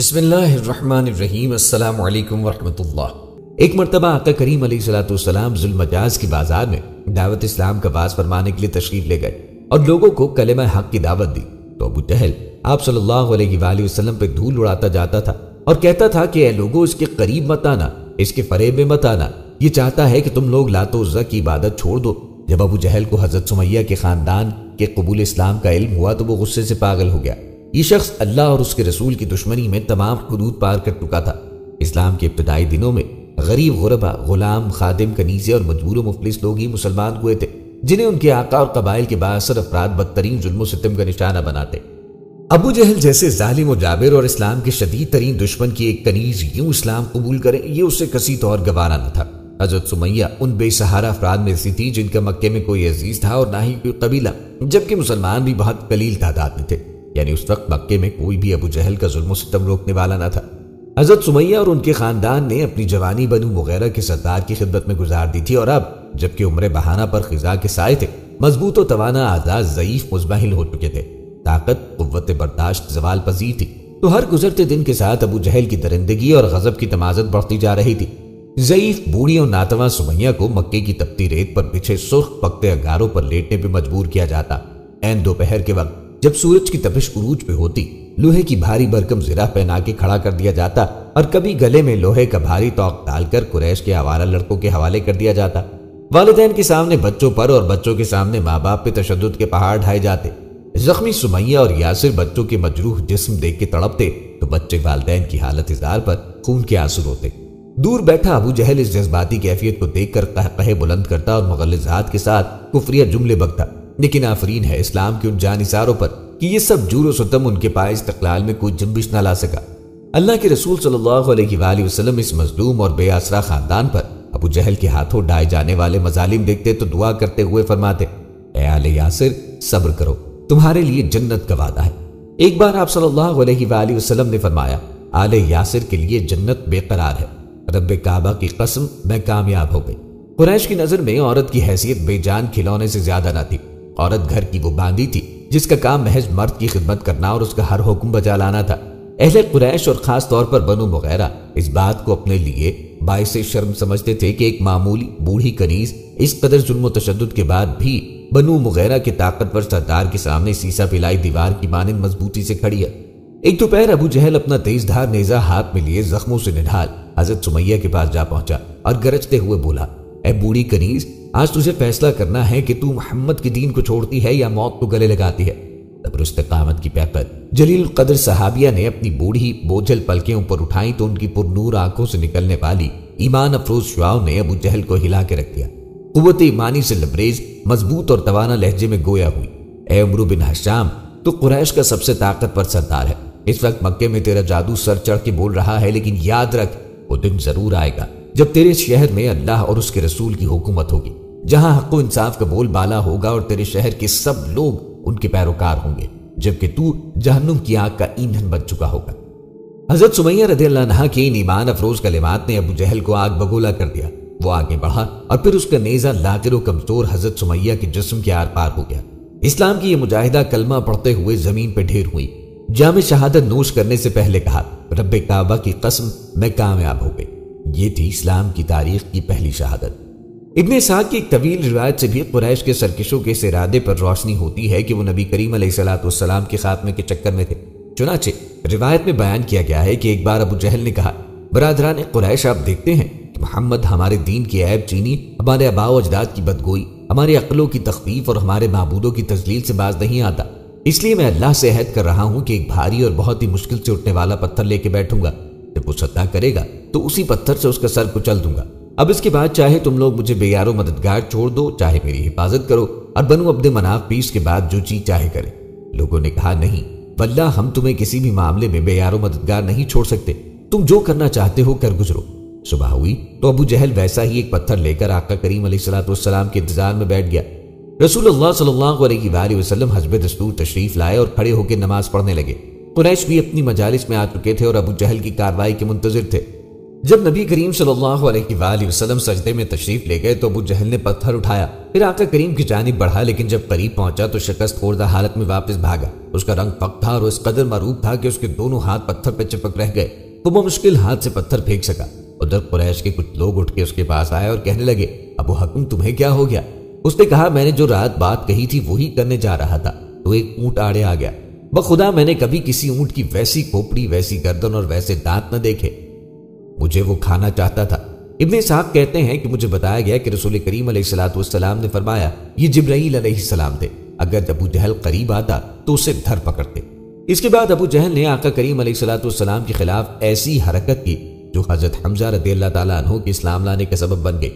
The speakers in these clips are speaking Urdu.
بسم اللہ الرحمن الرحیم۔ السلام علیکم ورحمۃ اللہ۔ ایک مرتبہ آقا کریم علیہ السلام ذو المجاز کی بازار میں دعوت اسلام کا باز فرمانے کے لیے تشریف لے گئے اور لوگوں کو کلمہ حق کی دعوت دی تو ابو جہل آپ صلی اللہ علیہ وآلہ وسلم پہ دھول اڑاتا جاتا تھا اور کہتا تھا کہ اے لوگوں، اس کے قریب مت آنا، اس کے فریب میں مت آنا، یہ چاہتا ہے کہ تم لوگ لات و عزا کی عبادت چھوڑ دو۔ جب ابو جہل کو حضرت سمیہ کے خاندان کے قبول اسلام کا علم ہوا تو وہ غصے سے پاگل ہو گیا۔ یہ شخص اللہ اور اس کے رسول کی دشمنی میں تمام حدود پار کر چکا تھا۔ اسلام کے ابتدائی دنوں میں غریب، غربا، غلام، خادم، کنیزے اور مجبور و مفلس لوگ ہی مسلمان ہوئے تھے، جنہیں ان کے آقا اور قبائل کے بااثر افراد بدترین ظلم و ستم کا نشانہ بناتے۔ ابو جہل جیسے ظالم و جابر اور اسلام کے شدید ترین دشمن کی ایک کنیز یوں اسلام قبول کرے، یہ اسے کسی طور گوارا نہ تھا۔ حضرت سمیہ ان بے سہارا افراد میں سے تھی جن کا مکے میں کوئی عزیز تھا اور نہ ہی کوئی قبیلہ، جبکہ مسلمان بھی بہت قلیل تعداد میں تھے، یعنی اس وقت مکے میں کوئی بھی ابو جہل کا ظلم و ستم روکنے والا نہ تھا۔ حضرت سمیہ اور ان کے خاندان نے اپنی جوانی بنو مغیرہ کے سردار کی خدمت میں گزار دی تھی، اور اب جبکہ عمر بہانہ پر خزاں کے سائے تھے، مضبوط و توانا اعضاء ضعیف مزمحل ہو چکے تھے، طاقت قوت برداشت زوال پذیر تھی، تو ہر گزرتے دن کے ساتھ ابو جہل کی درندگی اور غضب کی تمازت بڑھتی جا رہی تھی۔ ضعیف، بوڑھی اور ناتواں سمیہ کو مکے کی تپتی ریت پر بچھے سرخ پکتے انگاروں پر لیٹنے پہ مجبور کیا جاتا۔ عین دوپہر کے وقت جب سورج کی تپش عروج پہ ہوتی، لوہے کی بھاری برکم زرہ پہنا کے کھڑا کر دیا جاتا اور کبھی گلے میں لوہے کا بھاری توق ڈال کر قریش کے آوارہ لڑکوں کے حوالے کر دیا جاتا۔ والدین کے سامنے بچوں پر اور بچوں کے سامنے ماں باپ پہ تشدد کے پہاڑ ڈھائے جاتے۔ زخمی سمیہ اور یاسر بچوں کے مجروح جسم دیکھ کے تڑپتے تو بچے والدین کی حالت اظہار پر خون کے آنسو روتے۔ دور بیٹھا ابو جہل اس جذباتی کیفیت کو دیکھ کر قہقہے بلند کرتا اور مغلظات کے ساتھ کفریہ جملے بکتا، لیکن آفرین ہے اسلام کے ان جانثاروں پر کہ یہ سب جور و ستم ان کے پائے استقلال میں کوئی جنبش نہ لا سکا۔ اللہ کے رسول صلی اللہ علیہ وآلہ وسلم اس مظلوم اور بے آسرا خاندان پر ابو جہل کے ہاتھوں ڈھائے جانے والے مظالم دیکھتے تو دعا کرتے ہوئے فرماتے، اے آل یاسر صبر کرو، تمہارے لیے جنت کا وعدہ ہے۔ ایک بار آپ صلی اللہ علیہ وآلہ وسلم نے فرمایا، آل یاسر کے لیے جنت بے قرار ہے، رب کعبہ کی قسم میں کامیاب ہو گئی۔ قریش کی نظر میں عورت کی حیثیت بے جان کھلونے سے زیادہ نہ تھی۔ عورت گھر کی وہ باندی تھی جس کا کام محض مرد کی خدمت کرنا اور اس کا ہر حکم بجا لانا تھا۔ اہل قریش اور خاص طور پر بنو مغیرہ اس بات کو اپنے لیے باعث شرم سمجھتے تھے کہ ایک معمولی بوڑھی کنیز اس قدر ظلم و تشدد کے بعد بھی بنو مغیرہ کے طاقتور سردار کے سامنے سیسا پلائی دیوار کی مانند مضبوطی سے کھڑی ہے۔ ایک دوپہر ابو جہل اپنا تیز دھار نیزہ ہاتھ میں لیے زخموں سے نڈھال حضرت سمیہ کے پاس جا پہنچا اور گرجتے ہوئے بولا، اے بوڑھی کنیز، آج تجھے فیصلہ کرنا ہے کہ تو محمد کے دین کو چھوڑتی ہے یا موت کو گلے لگاتی ہے۔ صبر و استقامت کی پیکر جلیل القدر صحابیہ نے اپنی بوڑھی بوجھل پلکیں اوپر اٹھائیں تو ان کی پرنور آنکھوں سے نکلنے والی ایمان افروز شعاؤں نے ابو جہل کو ہلا کے رکھ دیا۔ قوت ایمانی سے لبریز، مضبوط اور توانا لہجے میں گویا ہوئی، اے عمرو بن حشام، تو قریش کا سب سے طاقتور سردار ہے۔ اس وقت مکے میں تیرا جادو سر چڑھ کے بول رہا ہے، لیکن یاد رکھ وہ دن ضرور آئے گا جب تیرے شہر میں اللہ اور اس کے رسول کی حکومت ہوگی، جہاں حق و انصاف کا بول بالا ہوگا اور تیرے شہر کے سب لوگ ان کے پیروکار ہوں گے، جبکہ تو جہنم کی آگ کا ایندھن بن چکا ہوگا۔ حضرت سمیہ رضی اللہ عنہا کے ان ایمان افروز کلمات نے ابو جہل کو آگ بگولا کر دیا۔ وہ آگے بڑھا اور پھر اس کا نیزہ لاغر و کمزور حضرت سمیہ کے جسم کے آر پار ہو گیا۔ اسلام کی یہ مجاہدہ کلمہ پڑھتے ہوئے زمین پہ ڈھیر ہوئی۔ جام شہادت نوش کرنے سے پہلے کہا، رب کعبہ کی قسم میں کامیاب ہو گئی۔ یہ تھی اسلام کی تاریخ کی پہلی شہادت۔ ابن اسحاق کی ایک طویل روایت سے بھی قریش کے سرکشوں کے اس ارادے پر روشنی ہوتی ہے کہ وہ نبی کریم علیہ السلام کے خاتمے کے چکر میں تھے۔ چنانچہ روایت میں بیان کیا گیا ہے کہ ایک بار ابو جہل نے کہا، برادران قریش، آپ دیکھتے ہیں کہ محمد ہمارے دین کی عیب چینی، ہمارے آباء و اجداد کی بدگوئی، ہماری عقلوں کی تخفیف اور ہمارے معبودوں کی تذلیل سے باز نہیں آتا۔ اس لیے میں اللہ سے عہد کر رہا ہوں کہ ایک بھاری اور بہت ہی مشکل سے اٹھنے والا پتھر لے کے بیٹھوں گا، جب وہ سجدہ کرے گا تو اسی پتھر سے اس کا سر کچل دوں گا۔ اب اس کے بعد چاہے تم لوگ مجھے بے یار و مددگار چھوڑ دو، چاہے میری حفاظت کرو، اور بنو عبد مناف پیس کے بعد جو چیز چاہے کرے۔ لوگوں نے کہا، نہیں واللہ، ہم تمہیں کسی بھی معاملے میں بے یار و مددگار نہیں چھوڑ سکتے، تم جو کرنا چاہتے ہو کر گزرو۔ صبح ہوئی تو ابو جہل ویسا ہی ایک پتھر لے کر آقا کریم علیہ السلام کے انتظار میں بیٹھ گیا۔ رسول اللہ صلی اللہ علیہ وآلہ وسلم حسب دستور تشریف لائے اور کھڑے ہو کے نماز پڑھنے لگے۔ قریش بھی اپنی مجالس میں آ چکے تھے اور ابو جہل کی کارروائی کے منتظر تھے۔ جب نبی کریم صلی اللہ علیہ وآلہ وسلم سجدے میں تشریف لے گئے تو ابو جہل نے پتھر اٹھایا، پھر آقا کریم کی جانب بڑھا، لیکن جب قریب پہنچا تو شکست خوردہ حالت میں واپس بھاگا۔ اس کا رنگ پک تھا اور اس قدر معروب تھا کہ اس کے دونوں ہاتھ پتھر پہ چپک رہ گئے تو وہ مشکل ہاتھ سے پتھر پھینک سکا۔ ادھر قریش کے کچھ لوگ اٹھ کے اس کے پاس آئے اور کہنے لگے، ابو حکم تمہیں کیا ہو گیا؟ اس نے کہا، میں نے جو رات بات کہی تھی وہی کرنے جا رہا تھا تو ایک اونٹ آڑے آ گیا۔ بخدا میں نے کبھی کسی اونٹ کی ویسی کھوپڑی، ویسی گردن اور ویسے دانت نہ دیکھے، مجھے وہ کھانا چاہتا تھا۔ ابن اسحاق کہتے ہیں کہ مجھے بتایا گیا کہ رسول کریم علیہ الصلوۃ والسلام نے فرمایا، یہ جبرائیل علیہ السلام تھے، اگر ابو جہل قریب آتا تو اسے دھر پکڑتے۔ اس کے بعد ابو جہل نے آقا کریم علیہ الصلوۃ والسلام کے خلاف ایسی حرکت کی جو حضرت حمزہ رضی اللہ تعالیٰ عنہ کے اسلام لانے کا سبب بن گئی۔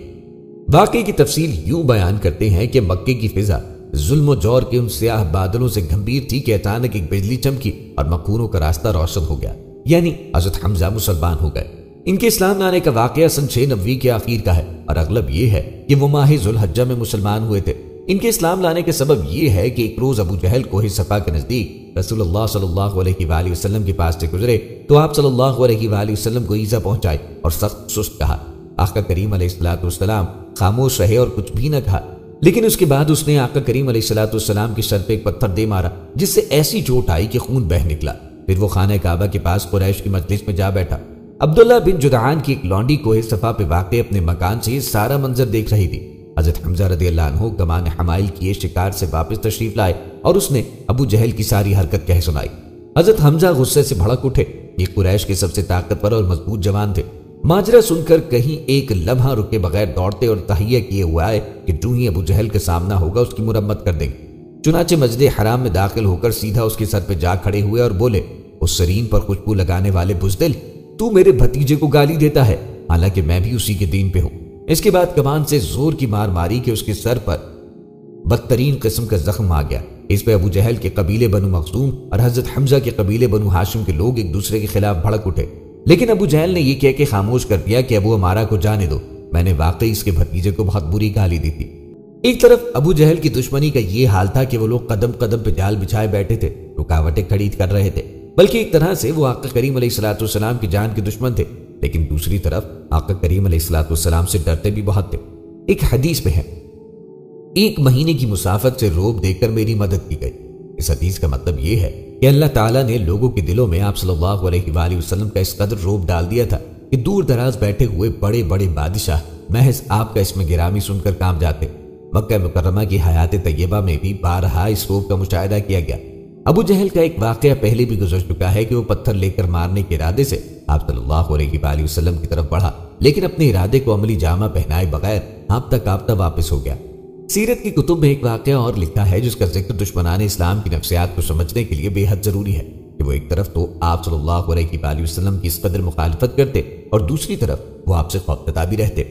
واقعے کی تفصیل یوں بیان کرتے ہیں کہ مکے کی فضا ظلم و جور کے ان سیاہ بادلوں سے گھمبیر تھی کہ اچانک ایک بجلی چمکی اور مخونوں کا راستہ روشن ہو گیا، یعنی حضرت حمزہ مسلمان ہو گئے۔ ان کے اسلام لانے کا واقعہ سن 690 کے آخر کا ہے اور اغلب یہ ہے کہ وہ ماہ ذوالحجہ میں مسلمان ہوئے تھے۔ ان کے اسلام لانے کا سبب یہ ہے کہ ایک روز ابو جہل کوہ صفا کے نزدیک رسول اللہ صلی اللہ علیہ وآلہ وسلم کے پاس سے گزرے تو آپ صلی اللہ علیہ وآلہ وسلم کو ایذا پہنچائی اور سخت سست کہا۔ آقا کریم علیہ الصلوۃ والسلام خاموش رہے اور کچھ بھی نہ کہا، لیکن اس کے بعد اس نے آقا کریم علیہ الصلوۃ والسلام کے سر پہ ایک پتھر دے مارا جس سے ایسی چوٹ آئی کہ خون بہہ نکلا۔ پھر وہ خانہ کعبہ کے پاس قریش کی مجلس میں جا بیٹھا۔ عبداللہ بن جدعان کی ایک لونڈی کوہ صفا پہ واقع اپنے مکان سے یہ سارا منظر دیکھ رہی تھی۔ حضرت حمزہ رضی اللہ عنہ کمان حمائل کیے شکار سے واپس تشریف لائے اور اس نے ابو جہل کی ساری حرکت کہہ سنائی۔ حضرت حمزہ غصے سے بھڑک اٹھے، یہ قریش کے سب سے طاقتور اور مضبوط جوان تھے۔ ماجرا سن کر کہیں ایک لمحہ رکے بغیر دوڑتے اور تہیہ کیے ہوئے آئے کہ جو ہی ابو جہل کا سامنا ہوگا اس کی مرمت کر دیں گے۔ چنانچہ مسجد حرام میں داخل ہو کر سیدھا اس کے سر پہ جا کھڑے ہوئے اور بولے، اس سرین پر خوشبو لگانے والے بزدل، تو میرے بھتیجے کو گالی دیتا ہے، حالانکہ میں بھی اسی کے دین پہ ہوں۔ اس کے بعد کمان سے زور کی مار ماری کہ اس کے سر پر بدترین قسم کا زخم آ گیا۔ اس پہ ابو جہل کے قبیلے بنو مخزوم اور حضرت حمزہ کے قبیلے بنو ہاشم کے لوگ ایک دوسرے کے خلاف بھڑک اٹھے، لیکن ابو جہل نے یہ کہہ کے خاموش کر دیا کہ ابو عمارہ کو جانے دو، میں نے واقعی اس کے بھتیجے کو بہت بری گالی دی تھی۔ ایک طرف ابو جہل کی دشمنی کا یہ حال تھا کہ وہ لوگ قدم قدم پہ جال بچھائے بیٹھے تھے، رکاوٹیں کھڑی کر رہے تھے، بلکہ ایک طرح سے وہ آقا کریم علیہ الصلوۃ والسلام کی جان کے دشمن تھے، لیکن دوسری طرف آقا کریم علیہ الصلوۃ والسلام سے ڈرتے بھی بہت تھے۔ ایک حدیث میں ہے، 1 مہینے کی مسافت سے روب دے کر میری مدد کی گئی۔ اس حدیث کا مطلب یہ ہے کہ اللہ تعالیٰ نے لوگوں کے دلوں میں آپ صلی اللہ علیہ وآلہ وسلم کا اس قدر روب ڈال دیا تھا کہ دور دراز بیٹھے ہوئے بڑے بڑے بادشاہ محض آپ کا اسم گرامی سن کر کانپ جاتے۔ مکہ مکرمہ کی حیات طیبہ میں بھی بارہا اس روب کا مشاہدہ کیا گیا۔ ابو جہل کا ایک واقعہ پہلے بھی گزر چکا ہے کہ وہ پتھر لے کر مارنے کے ارادے سے آپ صلی اللہ علیہ وآلہ وسلم کی طرف بڑھا، لیکن اپنے ارادے کو عملی جامہ پہنائے بغیر ہانپتا کانپتا واپس ہو گیا۔ سیرت کی کتب میں ایک واقعہ اور لکھا ہے جس کا ذکر دشمنان اسلام کی نفسیات کو سمجھنے کے لیے بے حد ضروری ہے کہ وہ ایک طرف تو آپ صلی اللہ علیہ وآلہ وسلم کی اس قدر مخالفت کرتے اور دوسری طرف وہ آپ سے خوفزدہ بھی رہتے۔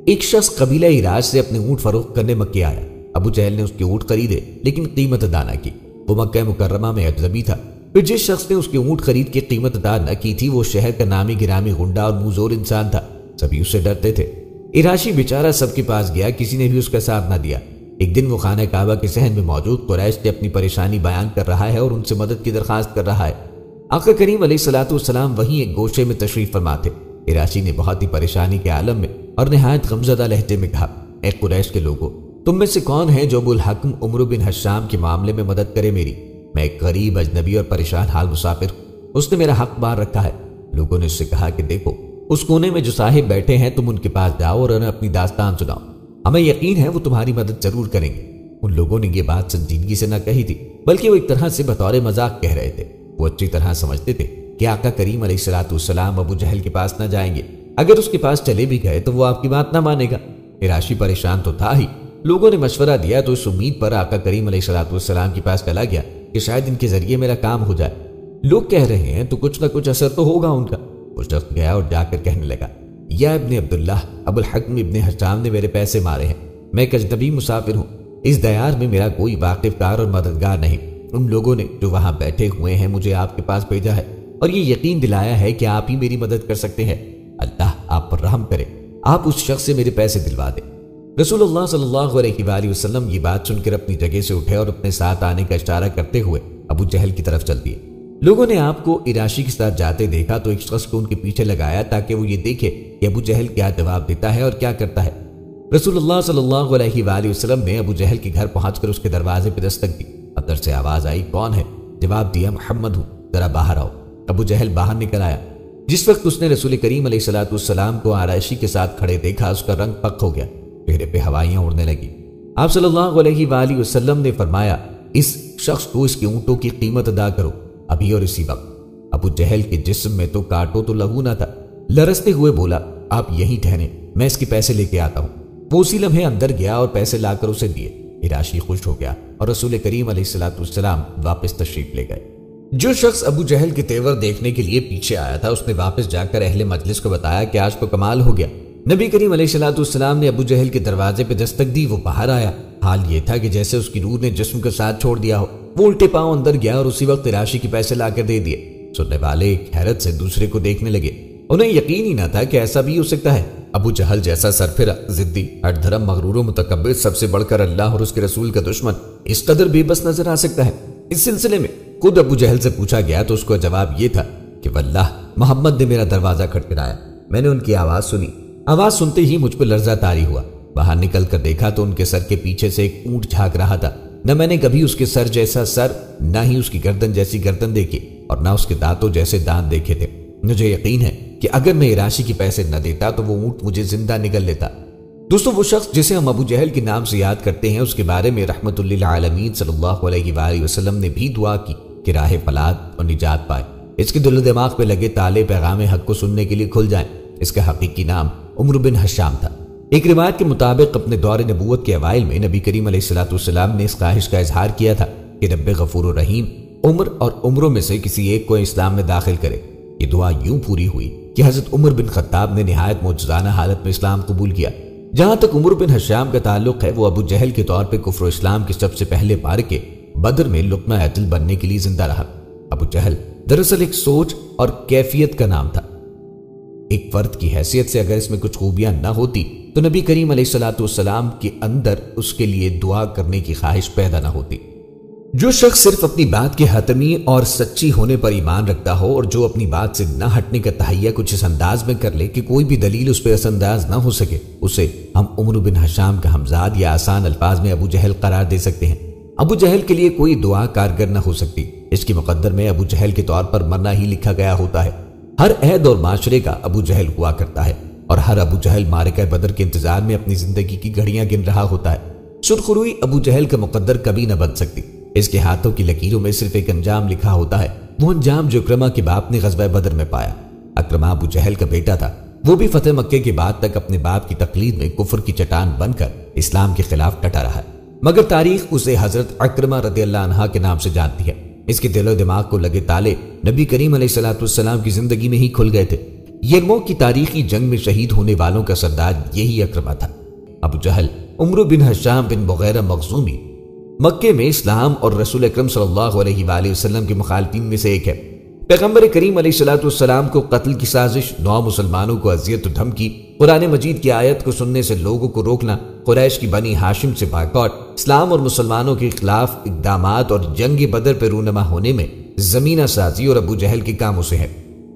ایک شخص قبیلہ عراج سے اپنے اونٹ فروخت کرنے مکے آیا۔ ابو جہل نے اس کے اونٹ خریدے لیکن قیمت ادا نہ کی، وہ مکہ مکرمہ میں اجنبی تھا۔ پھر جس شخص نے اس کے اونٹ خرید کے قیمت ادا نہ کی تھی وہ شہر کا نامی گرامی غنڈہ اور منظور انسان تھا، سبھی اس سے ڈرتے تھے۔ عراشی بیچارہ سب کے پاس گیا، کسی نے بھی اس کا ساتھ نہ دیا۔ ایک دن وہ خانہ کعبہ کے صحن میں موجود قریش سے اپنی پریشانی بیان کر رہا ہے اور ان سے مدد کی درخواست کر رہا ہے۔ آقا کریم علیہ الصلوۃ والسلام وہیں ایک گوشے میں تشریف فرما تھے۔ عراشی نے بہت ہی پریشانی کے عالم میں اور نہایت غمزدہ لہجے میں کہا، اے قریش کے لوگوں، تم میں سے کون ہے جو ابو الحکم عمرو بن حشام کے معاملے میں مدد کرے میری؟ میں ایک غریب اجنبی اور پریشان حال مسافر ہوں، اس نے میرا حق بار رکھا ہے۔ لوگوں نے اس سے کہا کہ دیکھو، اس کونے میں جو صاحب بیٹھے ہیں تم ان کے پاس جاؤ اور انہیں اپنی داستان سناؤ، ہمیں یقین ہے وہ تمہاری مدد ضرور کریں گے۔ ان لوگوں نے یہ بات سنجیدگی سے نہ کہی تھی، بلکہ وہ ایک طرح سے بطور مذاق کہہ رہے تھے۔ وہ اچھی طرح سمجھتے تھے کہ آقا کریم علیہ الصلوۃ والسلام ابو جہل کے پاس نہ جائیں گے، اگر اس کے پاس چلے بھی گئے تو وہ آپ کی بات نہ مانے گا۔ عراشی پریشان تو تھا ہی، لوگوں نے مشورہ دیا تو اس امید پر آقا کریم علیہ الصلوۃ والسلام کے پاس چلا گیا کہ شاید ان کے ذریعے میرا کام ہو جائے۔ لوگ کہہ رہے ہیں تو کچھ نہ کچھ اثر تو ہوگا ان کا۔ وہ شخص گیا اور جا کر کہنے لگا، یا ابن عبداللہ، ابو الحکم ابن حشام نے میرے پیسے مارے ہیں، میں ایک اجنبی مسافر ہوں، اس دیار میں میرا کوئی واقف کار اور مددگار نہیں۔ ان لوگوں نے جو وہاں بیٹھے ہوئے ہیں مجھے آپ کے پاس بھیجا ہے اور یہ یقین دلایا ہے کہ آپ ہی میری مدد کر سکتے ہیں۔ اللہ آپ پر رحم کرے، آپ اس شخص سے میرے پیسے دلوا دیں۔ رسول اللہ صلی اللہ علیہ وآلہ وسلم یہ بات سن کر اپنی جگہ سے اٹھے اور اپنے ساتھ آنے کا اشارہ کرتے ہوئے ابو جہل کی طرف چل دیے۔ لوگوں نے آپ کو عراشی کے ساتھ جاتے دیکھا تو ایک شخص کو ان کے پیچھے لگایا تاکہ وہ یہ دیکھے کہ ابو جہل کیا جواب دیتا ہے اور کیا کرتا ہے۔ رسول اللہ صلی اللہ علیہ وآلہ وسلم نے ابو جہل کے گھر پہنچ کر اس کے دروازے پہ دستک دی۔ اندر سے آواز آئی، کون ہے؟ جواب دیا، محمد ہوں، ذرا باہر آؤ۔ ابو جہل باہر نکل آیا۔ جس وقت اس نے رسول کریم علیہ السلام کو عراشی کے ساتھ کھڑے دیکھا، اس کا رنگ پک ہو گیا، چہرے پہ ہوائیاں اڑنے لگی۔ آپ صلی اللہ علیہ وآلہ وسلم نے فرمایا، اس شخص کو اس کے اونٹوں کی قیمت ادا کرو، ابھی اور اسی وقت۔ ابو جہل کے جسم میں تو کانٹوں تو لہو نہ تھا، لرزتے ہوئے بولا، آپ یہیں ٹھہریں، میں اس کے پیسے لے کے آتا ہوں۔ وہ اسی لمحے اندر گیا اور پیسے لا کر اسے دیے۔ عراشی خوش ہو گیا اور رسول کریم علیہ السلام واپس تشریف لے گئے۔ جو شخص ابو جہل کے تیور دیکھنے کے لیے پیچھے آیا تھا، اس نے واپس جا کر اہل مجلس کو بتایا کہ آج تو کمال ہو گیا۔ نبی کریم علیہ السلام نے ابو جہل کے دروازے پہ دستک دی، وہ باہر آیا۔ حال یہ تھا کہ جیسے اس کی روح نے جسم کا ساتھ چھوڑ دیا ہو۔ وہ الٹے پاؤں اندر گیا اور اسی وقت عراشی کے پیسے لا کر دے دیے۔ سننے والے ایک حیرت سے دوسرے کو دیکھنے لگے، انہیں یقین ہی نہ تھا کہ ایسا بھی ہو سکتا ہے۔ ابو جہل جیسا سرفرا، ضدی، ہٹ دھرم، مغرور و متکبر، سب سے بڑھ کر اللہ اور اس کے رسول کا دشمن، اس قدر بے بس نظر آ سکتا ہے۔ اس سلسلے میں خود ابو جہل سے پوچھا گیا تو اس کا جواب یہ تھا کہ واللہ محمد نے میرا دروازہ کھٹکھٹایا، میں نے ان کی آواز سنی۔ آواز سنتے ہی مجھ پر لرزہ طاری ہوا۔ باہر نکل کر دیکھا تو ان کے سر کے پیچھے سے ایک اونٹ جھانک رہا تھا۔ نہ میں نے کبھی اس کے سر جیسا سر، نہ ہی اس کی گردن جیسی گردن دیکھی، اور نہ اس کے دانتوں جیسے دانت دیکھے تھے۔ مجھے یقین ہے کہ اگر میں عراشی کے پیسے نہ دیتا تو وہ اونٹ مجھے زندہ نگل لیتا۔ دوستو، وہ شخص جسے ہم ابو جہل کے نام سے یاد کرتے ہیں، اس کے بارے میں رحمت للعالمین صلی اللہ علیہ وآلہ وسلم نے بھی دعا کی کہ راہ فلاح اور نجات پائے، اس کے دل و دماغ پہ لگے تالے پیغام حق کو سننے کے لیے کھل جائیں۔ اس کا حقیقی نام عمر بن حشام تھا۔ ایک روایت کے مطابق اپنے دور نبوت کے اوائل میں نبی کریم علیہ السلام نے اس خواہش کا اظہار کیا تھا کہ رب غفور و رحیم عمر اور عمروں میں سے کسی ایک کو اسلام میں داخل کرے۔ یہ دعا یوں پوری ہوئی کہ حضرت عمر بن خطاب نے نہایت معجزانہ حالت میں اسلام قبول کیا۔ جہاں تک عمر بن حشام کا تعلق ہے، وہ ابو جہل کے طور پہ کفر و اسلام کے سب سے پہلے معرکے بدر میں لقمہ عدل بننے کے لیے زندہ رہا۔ ابو جہل دراصل ایک سوچ اور کیفیت کا نام تھا۔ ایک فرد کی حیثیت سے اگر اس میں کچھ خوبیاں نہ ہوتی تو نبی کریم علیہ السلام کے اندر اس کے لیے دعا کرنے کی خواہش پیدا نہ ہوتی۔ جو شخص صرف اپنی بات کے حتمی اور سچی ہونے پر ایمان رکھتا ہو، اور جو اپنی بات سے نہ ہٹنے کا تہیہ کچھ اس انداز میں کر لے کہ کوئی بھی دلیل اس پہ اثر انداز نہ ہو سکے، اسے ہم عمر بن حشام کا ہمزاد یا آسان الفاظ میں ابو جہل قرار دے سکتے ہیں۔ ابو جہل کے لیے کوئی دعا کارگر نہ ہو سکتی، اس کے مقدر میں ابو جہل کے طور پر مرنا ہی لکھا گیا ہوتا ہے۔ ہر عہد اور معاشرے کا ابو جہل ہوا کرتا ہے، اور ہر ابو جہل معرکہ بدر کے انتظار میں اپنی زندگی کی گھڑیاں گن رہا ہوتا ہے۔ سرخروئی ابو جہل کا مقدر کبھی نہ بن سکتی، اس کے ہاتھوں کی لکیروں میں صرف ایک انجام لکھا ہوتا ہے، وہ انجام جو اکرمہ کے باپ نے غزوہ بدر میں پایا۔ اکرمہ ابو جہل کا بیٹا تھا، وہ بھی فتح مکے کے بعد تک اپنے باپ کی تقلید میں کفر کی چٹان بن کر اسلام کے خلاف ڈٹا رہا ہے، مگر تاریخ اسے حضرت اکرمہ رضی اللہ عنہ کے نام سے جانتی ہے۔ اس کے دل و دماغ کو لگے تالے نبی کریم علیہ السلام کی زندگی میں ہی کھل گئے تھے۔ یرموک کی تاریخی جنگ میں شہید ہونے والوں کا سردار یہی اکرمہ تھا۔ ابو جہل عمرو بن حشام بن مغیرہ مخزومی مکے میں اسلام اور رسول اکرم صلی اللہ علیہ وآلہ وسلم کے مخالفین میں سے ایک ہے۔ پیغمبر کریم علیہ السلام کو قتل کی سازش، 9 مسلمانوں کو اذیت و دھمکی، قرآن مجید کی آیت کو سننے سے لوگوں کو روکنا، قریش کی بنی ہاشم سے بائیکاٹ، اسلام اور مسلمانوں کے خلاف اقدامات اور جنگ بدر پر رونما ہونے میں زمینہ سازی اور ابو جہل کے کاموں سے ہے۔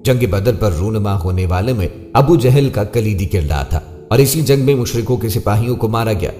جنگ بدر پر رونما ہونے والے میں ابو جہل کا کلیدی کردار تھا، اور اسی جنگ میں مشرکوں کے سپاہیوں کو مارا گیا۔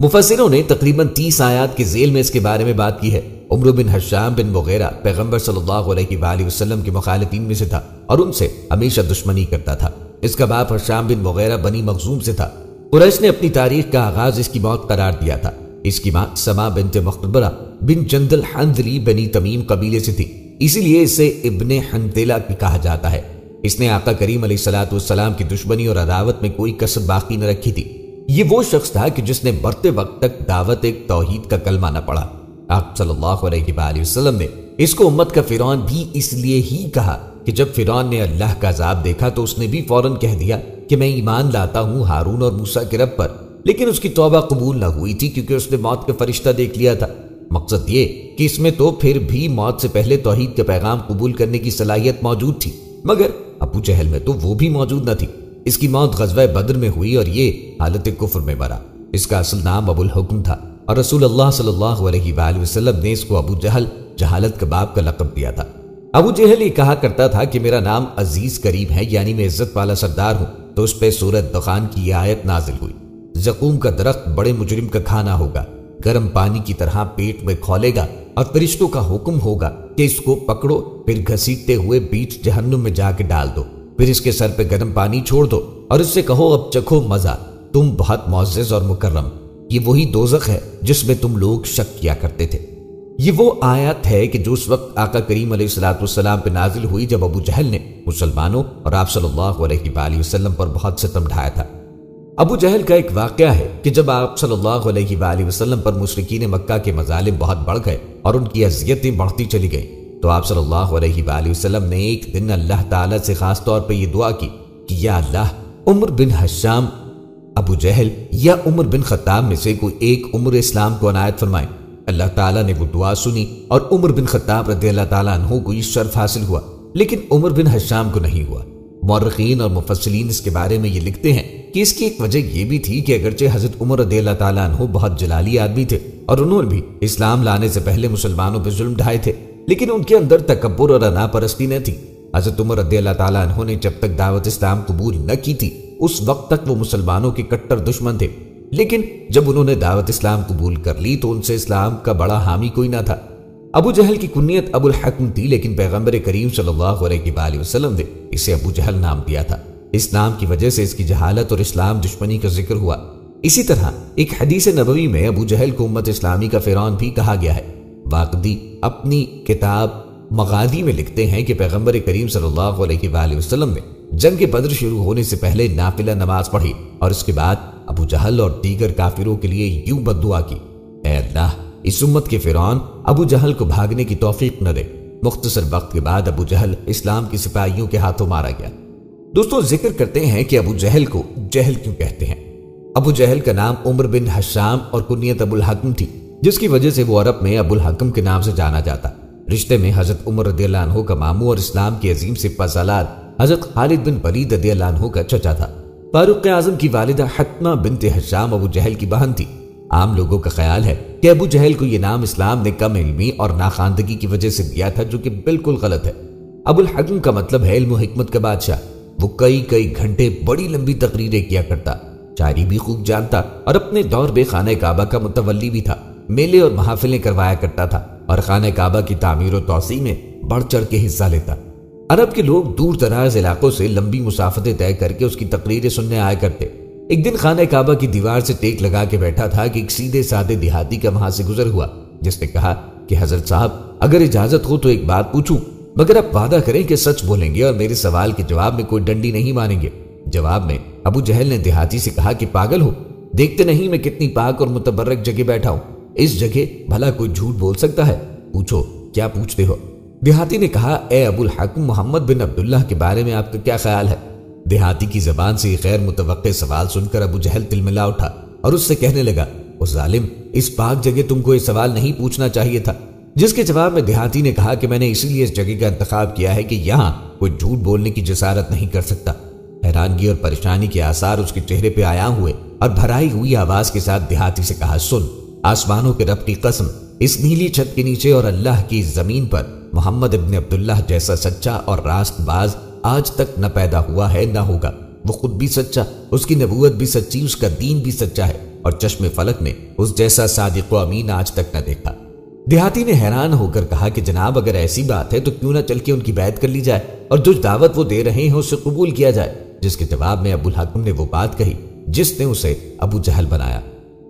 مفسروں نے تقریباً 30 آیات کے ذیل میں اس کے بارے میں بات کی ہے۔ عمرو بن حشام بن مغیرہ پیغمبر صلی اللہ علیہ وآلہ وسلم کے مخالفین میں سے تھا اور ان سے ہمیشہ دشمنی کرتا تھا۔ اس کا باپ حشام بن مغیرہ بنی مخزوم سے تھا۔ قریش نے اپنی تاریخ کا آغاز اس کی موت قرار دیا تھا۔ اس کی ماں سما بنت مخبرہ بن جندل حنظلی بنی تمیم قبیلے سے تھی، اسی لیے اسے ابن حنظلہ کہا جاتا ہے۔ اس نے آقا کریم علیہ السلام کی دشمنی اور عداوت میں کوئی کسر باقی نہ رکھی تھی۔ یہ وہ شخص تھا کہ جس نے مرتے وقت تک دعوت ایک توحید کا کلمہ نہ پڑھا۔ آپ صلی اللہ علیہ وآلہ وسلم نے اس کو امت کا فرعون بھی اس لیے ہی کہا کہ جب فرعون نے اللہ کا عذاب دیکھا تو اس نے بھی فوراً کہہ دیا کہ میں ایمان لاتا ہوں ہارون اور موسیٰ کے رب پر، لیکن اس کی توبہ قبول نہ ہوئی تھی کیونکہ اس نے موت کا فرشتہ دیکھ لیا تھا۔ مقصد یہ کہ اس میں تو پھر بھی موت سے پہلے توحید کا پیغام قبول کرنے کی صلاحیت موجود تھی، مگر ابو جہل میں تو وہ بھی موجود نہ تھی۔ اس کی موت غزوہ بدر میں ہوئی اور یہ حالت کفر میں مرا۔ اس کا اصل نام ابو الحکم تھا اور رسول اللہ صلی اللہ علیہ وآلہ وسلم نے اس کو ابو جہل جہالت کا باپ کا لقب دیا تھا۔ ابو جہل یہ کہا کرتا تھا کہ میرا نام عزیز کریم ہے، یعنی میں عزت والا سردار ہوں، تو اس پہ سورۃ دخان کی یہ آیت نازل ہوئی، زقوم کا درخت بڑے مجرم کا کھانا ہوگا، گرم پانی کی طرح پیٹ میں کھولے گا، اور فرشتوں کا حکم ہوگا کہ اس کو پکڑو، پھر گھسیٹتے ہوئے بیچ جہنم میں جا کے ڈال دو، پھر اس کے سر پہ گرم پانی چھوڑ دو اور اس سے کہو اب چکھو مزہ، تم بہت معزز اور مکرم۔ یہ وہی دوزخ ہے جس میں تم لوگ شک کیا کرتے تھے۔ یہ وہ آیت ہے کہ جو اس وقت آقا کریم علیہ الصلوۃ والسلام پہ نازل ہوئی جب ابو جہل نے مسلمانوں اور آپ صلی اللہ علیہ وآلہ وسلم پر بہت ستم ڈھایا تھا۔ ابو جہل کا ایک واقعہ ہے کہ جب آپ صلی اللہ علیہ وآلہ وسلم پر مشرکین مکہ کے مظالم بہت بڑھ گئے اور ان کی اذیتیں بڑھتی چلی گئیں، تو آپ صلی اللہ علیہ وآلہ وسلم نے ایک دن اللہ تعالیٰ سے خاص طور پہ یہ دعا کی کہ یا اللہ، عمر بن حشام، ابو جہل یا عمر بن خطاب میں سے کوئی ایک عمر اسلام کو عنایت فرمائے۔ اللہ تعالیٰ نے وہ دعا سنی اور عمر بن خطاب رضی اللہ تعالیٰ عنہ کو یہ شرف حاصل ہوا، لیکن عمر بن حشام کو نہیں ہوا۔ مورخین اور مفسرین اس کے بارے میں یہ لکھتے ہیں کہ اس کی ایک وجہ یہ بھی تھی کہ اگرچہ حضرت عمر رضی اللہ تعالیٰ عنہ بہت جلالی آدمی تھے اور انہوں نے بھی اسلام لانے سے پہلے مسلمانوں پہ ظلم ڈھائے تھے، لیکن ان کے اندر تکبر اور انا پرستی نہ تھی۔ حضرت عمر رضی اللہ تعالیٰ عنہ نے جب تک دعوت اسلام قبول نہ کی تھی اس وقت تک وہ مسلمانوں کے کٹر دشمن تھے، لیکن جب انہوں نے دعوت اسلام قبول کر لی تو ان سے اسلام کا بڑا حامی کوئی نہ تھا۔ ابو جہل کی کنیت ابو الحکم تھی، لیکن پیغمبر کریم صلی اللہ علیہ وآلہ وسلم نے اسے ابو جہل نام دیا تھا۔ اسلام کی وجہ سے اس کی جہالت اور اسلام دشمنی کا ذکر ہوا۔ اسی طرح ایک حدیث نبوی میں ابو جہل کو امت اسلامی کا فرعون بھی کہا گیا ہے۔ واقدی اپنی کتاب مغادی میں لکھتے ہیں کہ پیغمبر کریم صلی اللہ علیہ وآلہ وسلم نے جنگ بدر شروع ہونے سے پہلے نافلہ نماز پڑھی اور اس کے بعد ابو جہل اور دیگر کافروں کے لیے یوں بد دعا کی، اے اللہ، اس امت کے فرعون ابو جہل کو بھاگنے کی توفیق نہ دے۔ مختصر وقت کے بعد ابو جہل اسلام کی سپاہیوں کے ہاتھوں مارا گیا۔ دوستو، ذکر کرتے ہیں کہ ابو جہل کو جہل کیوں کہتے ہیں۔ ابو جہل کا نام عمر بن حشام اور کنیت ابو الحکم تھی، جس کی وجہ سے وہ عرب میں ابو الحکم کے نام سے جانا جاتا۔ رشتے میں حضرت عمر رضی اللہ عنہ کا ماموں اور اسلام کے عظیم سپہ سالار حضرت خالد بن ولید رضی اللہ عنہ کا چچا تھا۔ فاروق اعظم کی والدہ حتمہ بنت حشام ابو جہل کی بہن تھی۔ عام لوگوں کا خیال ہے کہ ابو جہل کو یہ نام اسلام نے کم علمی اور ناخواندگی کی وجہ سے دیا تھا، جو کہ بالکل غلط ہے۔ ابو الحکم کا مطلب ہے علم و حکمت کا بادشاہ۔ وہ کئی گھنٹے بڑی لمبی تقریریں کیا کرتا، شاعری بھی خوب جانتا اور اپنے دور میں خانہ کعبہ کا متولی بھی تھا۔ میلے اور محافلیں کروایا کرتا تھا اور خانہ کعبہ کی تعمیر و توسیع میں بڑھ چڑھ کے حصہ لیتا۔ عرب کے لوگ دور دراز علاقوں سے لمبی مسافتیں طے کر کے اس کی تقریریں سننے آیا کرتے۔ ایک دن خانہ کعبہ کی دیوار سے ٹیک لگا کے بیٹھا تھا کہ ایک سیدھے سادے دیہاتی کا وہاں سے گزر ہوا، جس نے کہا کہ حضرت صاحب، اگر اجازت ہو تو ایک بات پوچھوں، مگر آپ وعدہ کریں کہ سچ بولیں گے اور میرے سوال کے جواب میں کوئی ڈنڈی نہیں مانیں گے۔ جواب میں ابو جہل نے دیہاتی سے کہا کہ پاگل ہو، دیکھتے نہیں میں کتنی پاک اور متبرک جگہ بیٹھا ہوں، اس جگہ بھلا کوئی جھوٹ بول سکتا ہے؟ پوچھو، کیا پوچھتے ہو؟ دیہاتی نے کہا، اے ابو الحکم، محمد بن عبداللہ کے بارے میں آپ کا کیا خیال ہے؟ دیہاتی کی زبان سے غیر متوقع سوال سن کر ابو جہل تلملا اٹھا اور اس سے کہنے لگا، او ظالم، اس پاک جگہ تم کو یہ سوال نہیں پوچھنا چاہیے تھا۔ جس کے جواب میں دیہاتی نے کہا کہ میں نے اسی لیے اس جگہ کا انتخاب کیا ہے کہ یہاں کوئی جھوٹ بولنے کی جسارت نہیں کر سکتا۔ حیرانگی اور پریشانی کے آثار اس کے چہرے پہ عیاں ہوئے اور بھرائی ہوئی آواز کے ساتھ دیہاتی سے کہا، سن، آسمانوں کے رب کی قسم، اس نیلی چھت کے نیچے اور اللہ کی زمین پر محمد ابن عبداللہ جیسا سچا اور راست باز آج تک نہ پیدا ہوا ہے نہ ہوگا۔ وہ خود بھی سچا، اس کی نبوت بھی سچی، اس کا دین بھی سچا ہے، اور چشم فلک نے اس جیسا صادق و امین آج تک نہ دیکھا۔ دیہاتی نے حیران ہو کر کہا کہ جناب، اگر ایسی بات ہے تو کیوں نہ چل کے ان کی بیعت کر لی جائے اور جو دعوت وہ دے رہے ہیں اسے قبول کیا جائے۔ جس کے جواب میں ابو الحکم نے وہ بات کہی جس نے اسے ابو جہل بنایا۔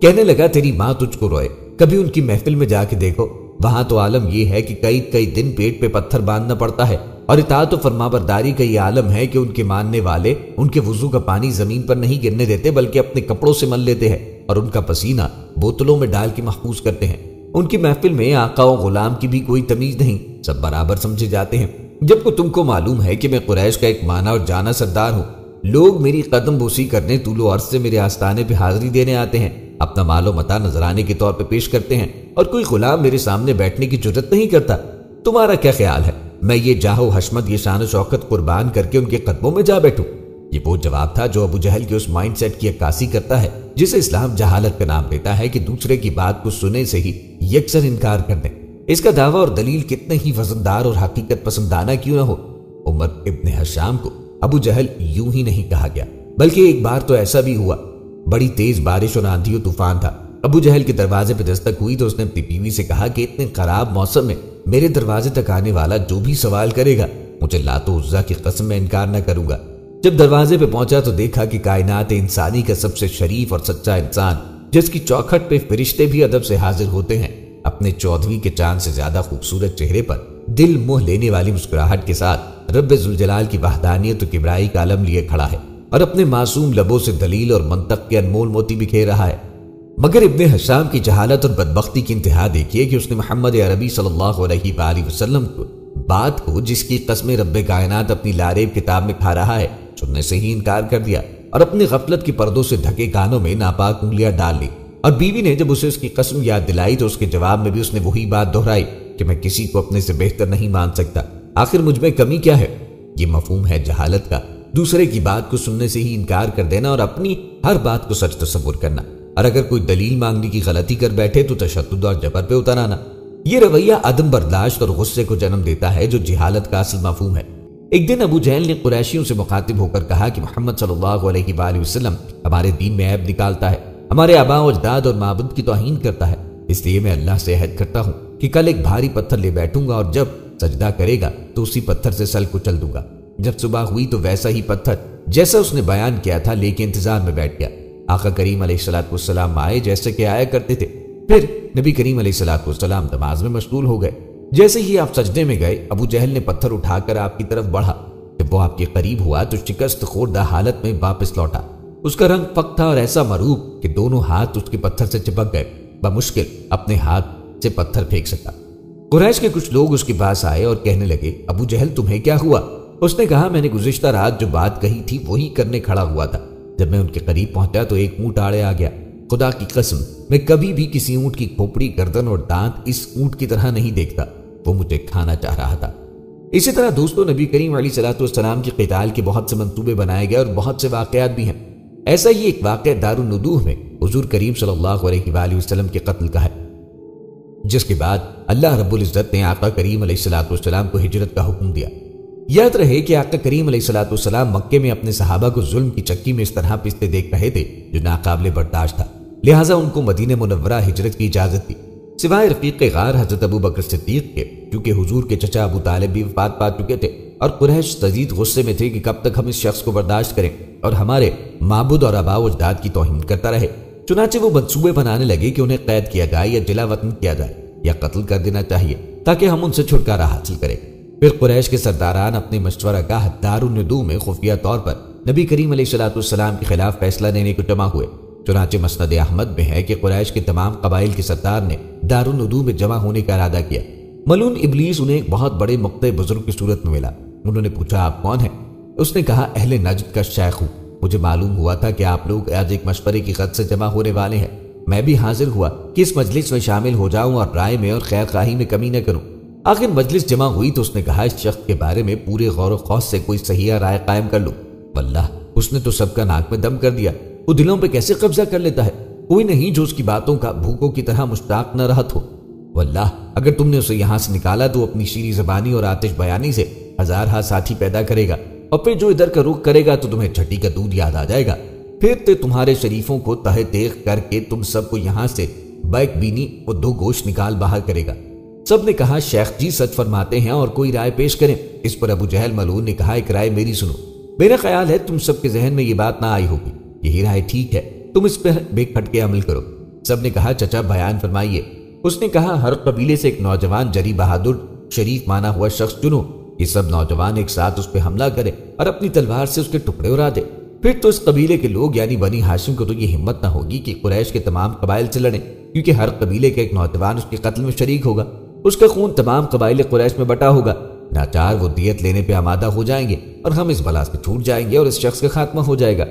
کہنے لگا، تیری ماں تجھ کو روئے، کبھی ان کی محفل میں جا کے دیکھو، وہاں تو عالم یہ ہے کہ کئی دن پیٹ پہ پتھر باندھنا پڑتا ہے، اور اطاعت و فرمانبرداری کا یہ عالم ہے کہ ان کے ماننے والے ان کے وضو کا پانی زمین پر نہیں گرنے دیتے بلکہ اپنے کپڑوں سے مل لیتے ہیں اور ان کا پسینہ بوتلوں میں ڈال کے محفوظ کرتے ہیں۔ ان کی محفل میں آقا و غلام کی بھی کوئی تمیز نہیں، سب برابر سمجھے جاتے ہیں۔ جب کو تم کو معلوم ہے کہ میں قریش کا ایک مانا اور جانا سردار ہوں، لوگ میری قدم بوسی کرنے طول و عرض سے میرے آستانے پہ حاضری دینے آتے ہیں، اپنا مال و متاع نذرانے کے طور پہ پیش کرتے ہیں، اور کوئی غلام میرے سامنے بیٹھنے کی جرت نہیں کرتا۔ تمہارا کیا خیال ہے میں یہ جاہ و حشمت، یہ شان و شوکت قربان کر کے ان کے قدموں میں جا بیٹھوں؟ یہ وہ جواب تھا جو ابو جہل کے اس مائنڈ سیٹ کی عکاسی کرتا ہے جسے اسلام جہالت کا نام دیتا ہے کہ دوسرے کی بات کو سنے سے ہی یکسر انکار کر دیں۔ اس کا دعویٰ اور دلیل کتنے ہی وزندار اور حقیقت پسندانہ کیوں نہ ہو، عمر ابن حشام کو ابو جہل یوں ہی نہیں کہا گیا، بلکہ ایک بار تو ایسا بھی ہوا، بڑی تیز بارش اور آندھی و طوفان تھا۔ ابو جہل کے دروازے پہ دستک ہوئی تو اس نے اپنی بیوی سے کہا کہ اتنے خراب موسم میں میرے دروازے تک آنے والا جو بھی سوال کرے گا، مجھے لات و عزا کی قسم میں انکار نہ کروں گا۔ جب دروازے پہ پہنچا تو دیکھا کہ کائنات انسانی کا سب سے شریف اور سچا انسان، جس کی چوکھٹ پہ فرشتے بھی ادب سے حاضر ہوتے ہیں، اپنے 14ویں کے چاند سے زیادہ خوبصورت چہرے پر دل موہ لینے والی مسکراہٹ کے ساتھ رب ذوالجلال کی وحدانیت و کبریائی کا علم لیے کھڑا ہے اور اپنے معصوم لبوں سے دلیل اور منطق کے انمول موتی بکھیر رہا ہے۔ مگر ابن حشام کی جہالت اور بدبختی کی انتہا دیکھیے کہ اس نے محمد عربی صلی اللہ علیہ وآلہ وسلم کو بات کو جس کی قسم رب کائنات اپنی لاریب کتاب میں کھا رہا ہے سننے سے ہی انکار کر دیا اور اپنی غفلت کی پردوں سے ڈھکے کانوں میں ناپاک انگلیاں ڈال لی۔ اور بیوی نے جب اسے اس کی قسم یاد دلائی تو اس کے جواب میں بھی اس نے وہی بات دہرائی کہ میں کسی کو اپنے سے بہتر نہیں مان سکتا، آخر مجھ میں کمی کیا ہے۔ یہ مفہوم ہے جہالت کا، دوسرے کی بات کو سننے سے ہی انکار کر دینا اور اپنی ہر بات کو سچ تصور کرنا، اور اگر کوئی دلیل مانگنے کی غلطی کر بیٹھے تو تشدد اور جبر پہ اتر آنا۔ یہ رویہ عدم برداشت اور غصے کو جنم دیتا ہے جو جہالت کا اصل مفہوم ہے۔ ایک دن ابو جہل نے قریشیوں سے مخاطب ہو کر کہا کہ محمد صلی اللہ علیہ وآلہ وسلم ہمارے دین میں عیب نکالتا ہے، ہمارے آباء و اجداد اور معبود کی توہین کرتا ہے، اس لیے میں اللہ سے عہد کرتا ہوں کہ کل ایک بھاری پتھر لے بیٹھوں گا اور جب سجدہ کرے گا تو اسی پتھر سے سل کچل دوں گا۔ جب صبح ہوئی تو ویسا ہی پتھر جیسا اس نے بیان کیا تھا لے کے انتظار میں بیٹھ گیا۔ آقا کریم علیہ السلام آئے جیسے کہ آیا کرتے تھے، پھر نبی کریم علیہ السلام نماز میں مشغول ہو گئے۔ جیسے ہی آپ سجدے میں گئے ابو جہل نے پتھر اٹھا کر آپ کی طرف بڑھا، جب وہ آپ کے قریب ہوا تو شکست خوردہ حالت میں واپس لوٹا۔ اس کا رنگ پک تھا اور ایسا مروب کہ دونوں ہاتھ اس کے پتھر سے چپک گئے، بمشکل اپنے ہاتھ سے پتھر پھینک سکا۔ قریش کے کچھ لوگ اس کے پاس آئے اور کہنے لگے ابو جہل تمہیں کیا ہوا؟ اس نے کہا میں نے گزشتہ رات جو بات کہی تھی وہی کرنے کھڑا ہوا تھا، جب میں ان کے قریب پہنچا تو ایک اونٹ آڑے آ گیا، خدا کی قسم میں کبھی بھی کسی اونٹ کی کھوپڑی، گردن اور دانت اس اونٹ کی طرح نہیں دیکھتا، وہ مجھے کھانا چاہ رہا تھا۔ اسی طرح دوستوں نبی کریم علیہ السلام کے قتال کے بہت سے منصوبے بنائے گئے اور بہت سے واقعات بھی ہیں۔ ایسا ہی ایک واقعہ دار الندوہ میں حضور کریم صلی اللہ علیہ وآلہ وسلم کے قتل کا ہے، جس کے بعد اللہ رب العزت نے آقا کریم علیہ السلام کو ہجرت کا حکم دیا۔ یاد رہے کہ آقا کریم علیہ السلام مکے میں اپنے صحابہ کو ظلم کی چکی میں اس طرح پستے دیکھ رہے تھے جو ناقابل برداشت تھا، لہٰذا ان کو مدینہ منورہ ہجرت کی اجازت دی، سوائے رفیق غار حضرت ابو بکر صدیق کے، کیونکہ حضور کے چچا ابو طالب بھی وفات پا چکے تھے اور قریش شدید غصے میں تھے کہ کب تک ہم اس شخص کو برداشت کریں اور ہمارے معبود اور آباء و اجداد کی توہین کرتا رہے۔ چنانچہ وہ منصوبے بنانے لگے کہ انہیں قید کیا جائے یا جلا وطن کیا جائے یا قتل کر دینا چاہیے تاکہ ہم ان سے چھٹکارا حاصل کریں۔ پھر قریش کے سرداران اپنے مشورہ گاہ دار الندوہ میں خفیہ طور پر نبی کریم علیہ السلام کے خلاف فیصلہ لینے کو جمع ہوئے۔ چنانچہ مسند احمد میں ہے کہ قریش کے تمام قبائل کے سردار نے دار الندوہ میں جمع ہونے کا ارادہ کیا۔ ملعون ابلیس انہیں ایک بہت بڑے مقطع بزرگ کی صورت میں ملا۔ انہوں نے پوچھا آپ کون ہیں؟ اس نے کہا اہل نجد کا شیخ ہوں، مجھے معلوم ہوا تھا کہ آپ لوگ آج ایک مشورے کی غرض سے جمع ہونے والے ہیں، میں بھی حاضر ہوا کہ اس مجلس میں شامل ہو جاؤں اور رائے میں اور خیر خواہی میں کمی نہ کروں۔ آخر مجلس جمع ہوئی تو اس نے کہا اس شخص کے بارے میں پورے غور و خوض سے کوئی صحیح رائے قائم کر لوں۔ واللہ اس نے تو سب کا ناک میں دم کر دیا، وہ دلوں پہ کیسے قبضہ کر لیتا ہے، کوئی نہیں جو اس کی باتوں کا بھوکوں کی طرح مشتاق نہ رہت ہو۔ واللہ اگر تم نے اسے یہاں سے نکالا تو اپنی شیریں زبانی اور آتش بیانی سے ہزارہا ساتھی پیدا کرے گا، اور پھر جو ادھر کا رخ کرے گا تو تمہیں چھٹی کا دودھ یاد آ جائے گا، پھر تو تمہارے شریفوں کو تہہ تیغ کر کے تم سب کو یہاں سے بیک بینی اور دو گوشت نکال باہر کرے گا۔ سب نے کہا شیخ جی سچ فرماتے ہیں اور کوئی رائے پیش کریں۔ اس پر ابو جہل ملعون نے کہا ایک رائے میری سنو، میرا خیال ہے تم سب کے ذہن میں یہ بات نہ آئی ہوگی، یہی رائے ٹھیک ہے، تم اس پر بے کھٹ کے عمل کرو۔ سب نے کہا چچا بیان فرمائیے۔ اس نے کہا ہر قبیلے سے ایک نوجوان جری بہادر شریف مانا ہوا شخص چنو، یہ سب نوجوان ایک ساتھ اس پہ حملہ کرے اور اپنی تلوار سے اس کے ٹکڑے اڑا دے، پھر تو اس قبیلے کے لوگ یعنی بنی ہاشم کو تو یہ ہمت نہ ہوگی کہ قریش کے تمام قبائل سے لڑیں، کیونکہ ہر قبیلے کا ایک نوجوان اس کے قتل میں شریک ہوگا، اس کا خون تمام قبائل قریش میں بٹا ہوگا، ناچار وہ دیت لینے پہ آمادہ ہو جائیں گے اور ہم اس بلا سے چھوٹ جائیں گے اور اس شخص کا خاتمہ ہو جائے گا۔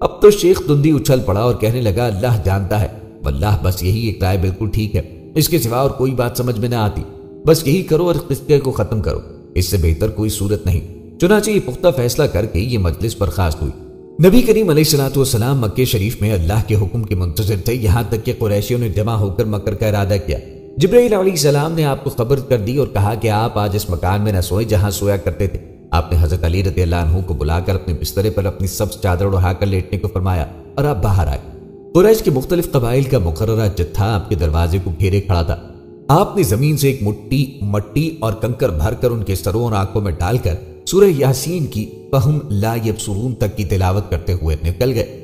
اب تو شیخ دندی اچھل پڑا اور کہنے لگا اللہ جانتا ہے، واللہ بس یہی ایک رائے بالکل ٹھیک ہے، اس کے سوا اور کوئی بات سمجھ میں نہ آتی، بس یہی کرو اور قصے کو ختم کرو، اس سے بہتر کوئی صورت نہیں۔ چنانچہ یہ پختہ فیصلہ کر کے یہ مجلس برخاست ہوئی۔ نبی کریم علیہ السلام مکہ شریف میں اللہ کے حکم کے منتظر تھے، یہاں تک کہ قریشیوں نے جمع ہو کر مکر کا ارادہ کیا۔ جبرائیل علیہ السلام نے آپ کو خبر کر دی اور کہا کہ آپ آج اس مکان میں نہ سوئیں جہاں سویا کرتے تھے۔ آپ نے حضرت علی رضی اللہ عنہ کو بلا کر اپنے بسترے پر اپنی سبز چادر اڑا کر لیٹنے کو فرمایا اور آپ باہر آئے۔ قریش کے مختلف قبائل کا مقررہ جتھا آپ کے دروازے کو گھیرے کھڑا تھا۔ آپ نے زمین سے ایک مٹی اور کنکر بھر کر ان کے سروں اور آنکھوں میں ڈال کر سورہ یاسین کی فہم لا یبصرون تک کی تلاوت کرتے ہوئے نکل گئے۔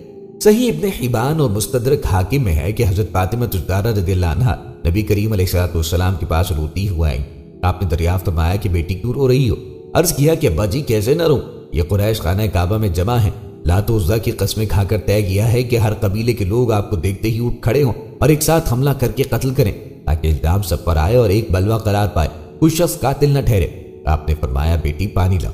صحیح ابن حبان اور مستدرک حاکم میں ہے کہ حضرت فاطمہ زہرا رضی اللہ عنہا نبی کریم علیہ السلام کے پاس روتی ہوئی آئیں۔ آپ نے دریافت فرمایا کہ بیٹی کیوں رو رہی ہو؟ عرض کیا کہ ابا جی کیسے نہ رو، یہ قریش خانہ کعبہ میں جمع ہیں، لات و عزا کی قسمیں کھا کر طے کیا ہے کہ ہر قبیلے کے لوگ آپ کو دیکھتے ہی اٹھ کھڑے ہوں اور ایک ساتھ حملہ کر کے قتل کریں تاکہ الزام سب پر آئے اور ایک بلوہ قرار پائے، کوئی شخص قاتل نہ ٹھہرے۔ آپ نے فرمایا بیٹی پانی لاؤ۔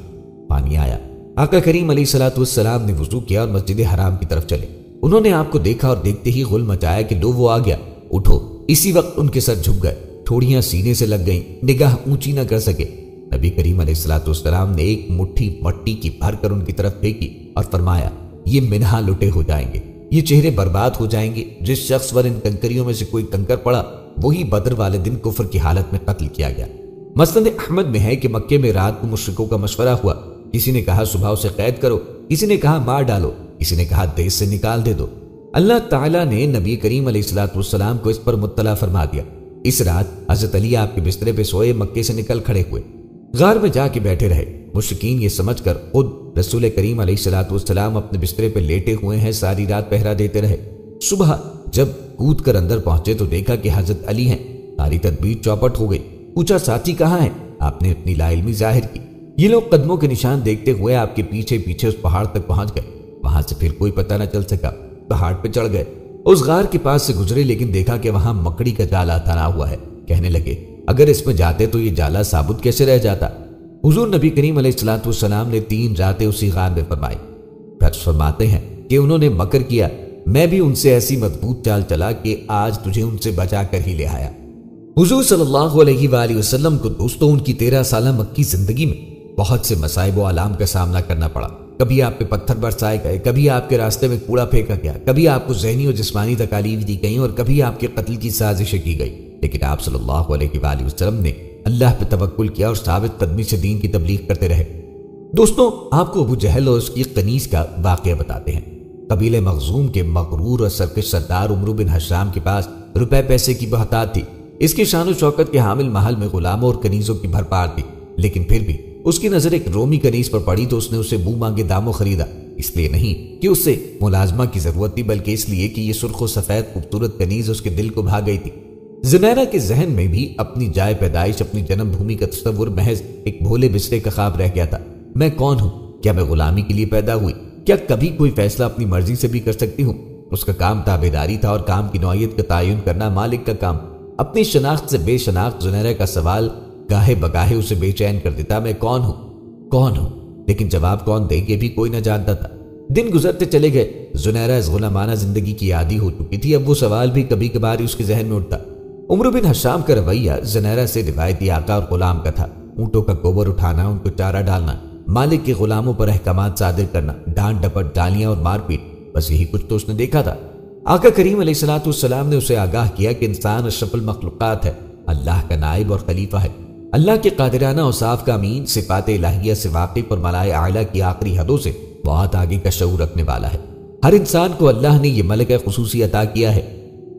پانی آیا۔ آقا کریم علیہ السلام نے وضو کیا اور مسجد حرام کی طرف چلے۔ انہوں نے آپ کو دیکھا اور دیکھتے ہی غل مچایا کہ لو وہ آ گیا، اٹھو۔ اسی وقت ان کے سر جھک گئے، ٹھوڑیاں سینے سے لگ گئیں، نگاہ اونچی نہ کر سکے۔ نبی کریم علیہ السلام نے ایک مٹھی مٹی کی بھر کر ان کی طرف پھینکی اور فرمایا یہ منہا لٹے ہو جائیں گے، یہ چہرے برباد ہو جائیں گے۔ جس شخص پر ان کنکریوں میں سے کوئی کنکر پڑا وہی بدر والے دن کفر کی حالت میں قتل کیا گیا۔ مسند احمد میں ہے کہ مکے میں رات کو مشرکوں کا مشورہ ہوا، کسی نے کہا صبح اسے قید کرو، کسی نے کہا مار ڈالو، کسی نے کہا دیش سے نکال دے دو۔ اللہ تعالیٰ نے نبی کریم علیہ السلام کو اس پر مطلع فرما دیا۔ اس رات حضرت علی آپ کے بسترے پہ سوئے مکے سے نکل کھڑے ہوئے، غار میں جا کے بیٹھے رہے۔ مشرکین یہ سمجھ کر خود رسول کریم علیہ السلام اپنے بسترے پہ لیٹے ہوئے ہیں ساری رات پہرا دیتے رہے۔ صبح جب کود کر اندر پہنچے تو دیکھا کہ حضرت علی ہیں۔ ساری تدبیر چوپٹ ہو گئی۔ پوچھا ساتھی کہاں ہے؟ آپ نے اپنی لا علمی ظاہر کی۔ یہ لوگ قدموں کے نشان دیکھتے ہوئے آپ کے پیچھے پیچھے اس پہاڑ تک پہنچ گئے۔ وہاں سے پھر کوئی پتہ نہ چل سکا۔ پہاڑ پہ چڑھ گئے، اس غار کے پاس سے گزرے، لیکن دیکھا کہ وہاں مکڑی کا جالا تنا ہوا ہے۔ کہنے لگے اگر اس میں جاتے تو یہ جالا ثابت کیسے رہ جاتا؟ حضور نبی کریم علیہ السلام نے 3 راتیں اسی غار میں فرمائی۔ پھر فرماتے ہیں کہ انہوں نے مکر کیا، میں بھی ان سے ایسی مضبوط چال چلا کہ آج تجھے ان سے بچا کر ہی لے آیا۔ حضور صلی اللہ علیہ وآلہ وسلم کو دوستوں ان کی 13 سالہ مکی زندگی میں بہت سے مصائب و آلام کا سامنا کرنا پڑا۔ کبھی آپ پہ پتھر برسائے گئے، کبھی آپ کے راستے میں کوڑا پھینکا گیا، کبھی آپ کو ذہنی اور جسمانی تکالیف دی گئیں اور کبھی آپ کے قتل کی سازشیں کی گئی، لیکن آپ صلی اللہ علیہ وآلہ وسلم نے اللہ پہ توکل کیا اور ثابت قدمی سے دین کی تبلیغ کرتے رہے۔ دوستوں آپ کو ابو جہل اور اس کی قنیز کا واقعہ بتاتے ہیں۔ قبیلہ مخزوم کے مغرور اور سرکش سردار عمرو بن حشام کے پاس روپے پیسے کی بہتات تھی۔ اس کی شان و شوکت کے حامل محل میں غلاموں اور کنیزوں کی بھرپار تھی، لیکن پھر بھی اس کی نظر ایک رومی کنیز پر پڑی تو اس نے اسے منہ مانگے داموں خریدا۔ اس لیے نہیں کہ اس سے ملازمہ کی ضرورت تھی، بلکہ اس لیے کہ یہ سرخ و سفید خوبصورت کنیز اس کے دل کو بھا گئی تھی۔ زنیرہ کے ذہن میں بھی اپنی جائے پیدائش، اپنی جنم بھومی کا تصور محض ایک بھولے بچڑے کا خواب رہ گیا تھا۔ میں کون ہوں؟ کیا میں غلامی کے لیے پیدا ہوئی؟ کیا کبھی کوئی فیصلہ اپنی مرضی سے بھی کر سکتی ہوں؟ اس کا کام تابعداری تھا اور کام کی نوعیت کا تعین کرنا مالک کا کام۔ اپنی شناخت سے بے شناخت زنیرہ کا سوال گاہے بگاہے اسے بے چین کر دیتا، میں کون ہوں؟ کون ہوں؟ لیکن جواب کون دے یہ بھی کوئی نہ جانتا تھا۔ دن گزرتے چلے گئے، زنیرہ اس غلامانہ زندگی کی عادی ہو چکی تھی۔ اب وہ سوال بھی کبھی کبھار اس کے ذہن میں اٹھتا۔ عمرو بن حشام کا رویہ زنیرہ سے روایتی آقا اور غلام کا تھا۔ اونٹوں کا گوبر اٹھانا، ان کو چارہ ڈالنا، مالک کے غلاموں پر احکامات صادر کرنا، ڈانٹ ڈپٹ، گالیاں اور مار پیٹ، بس یہی کچھ تو اس نے دیکھا تھا۔ آقا کریم علیہ السلام نے اسے آگاہ کیا کہ انسان اشرف المخلوقات ہے، اللہ کا نائب اور خلیفہ ہے، اللہ کے قادرانہ اوصاف کا امین، صفات الہیہ سے واقف اور ملائے اعلیٰ کی آخری حدوں سے بہت آگے کا شعور رکھنے والا ہے۔ ہر انسان کو اللہ نے یہ ملکہ خصوصی عطا کیا ہے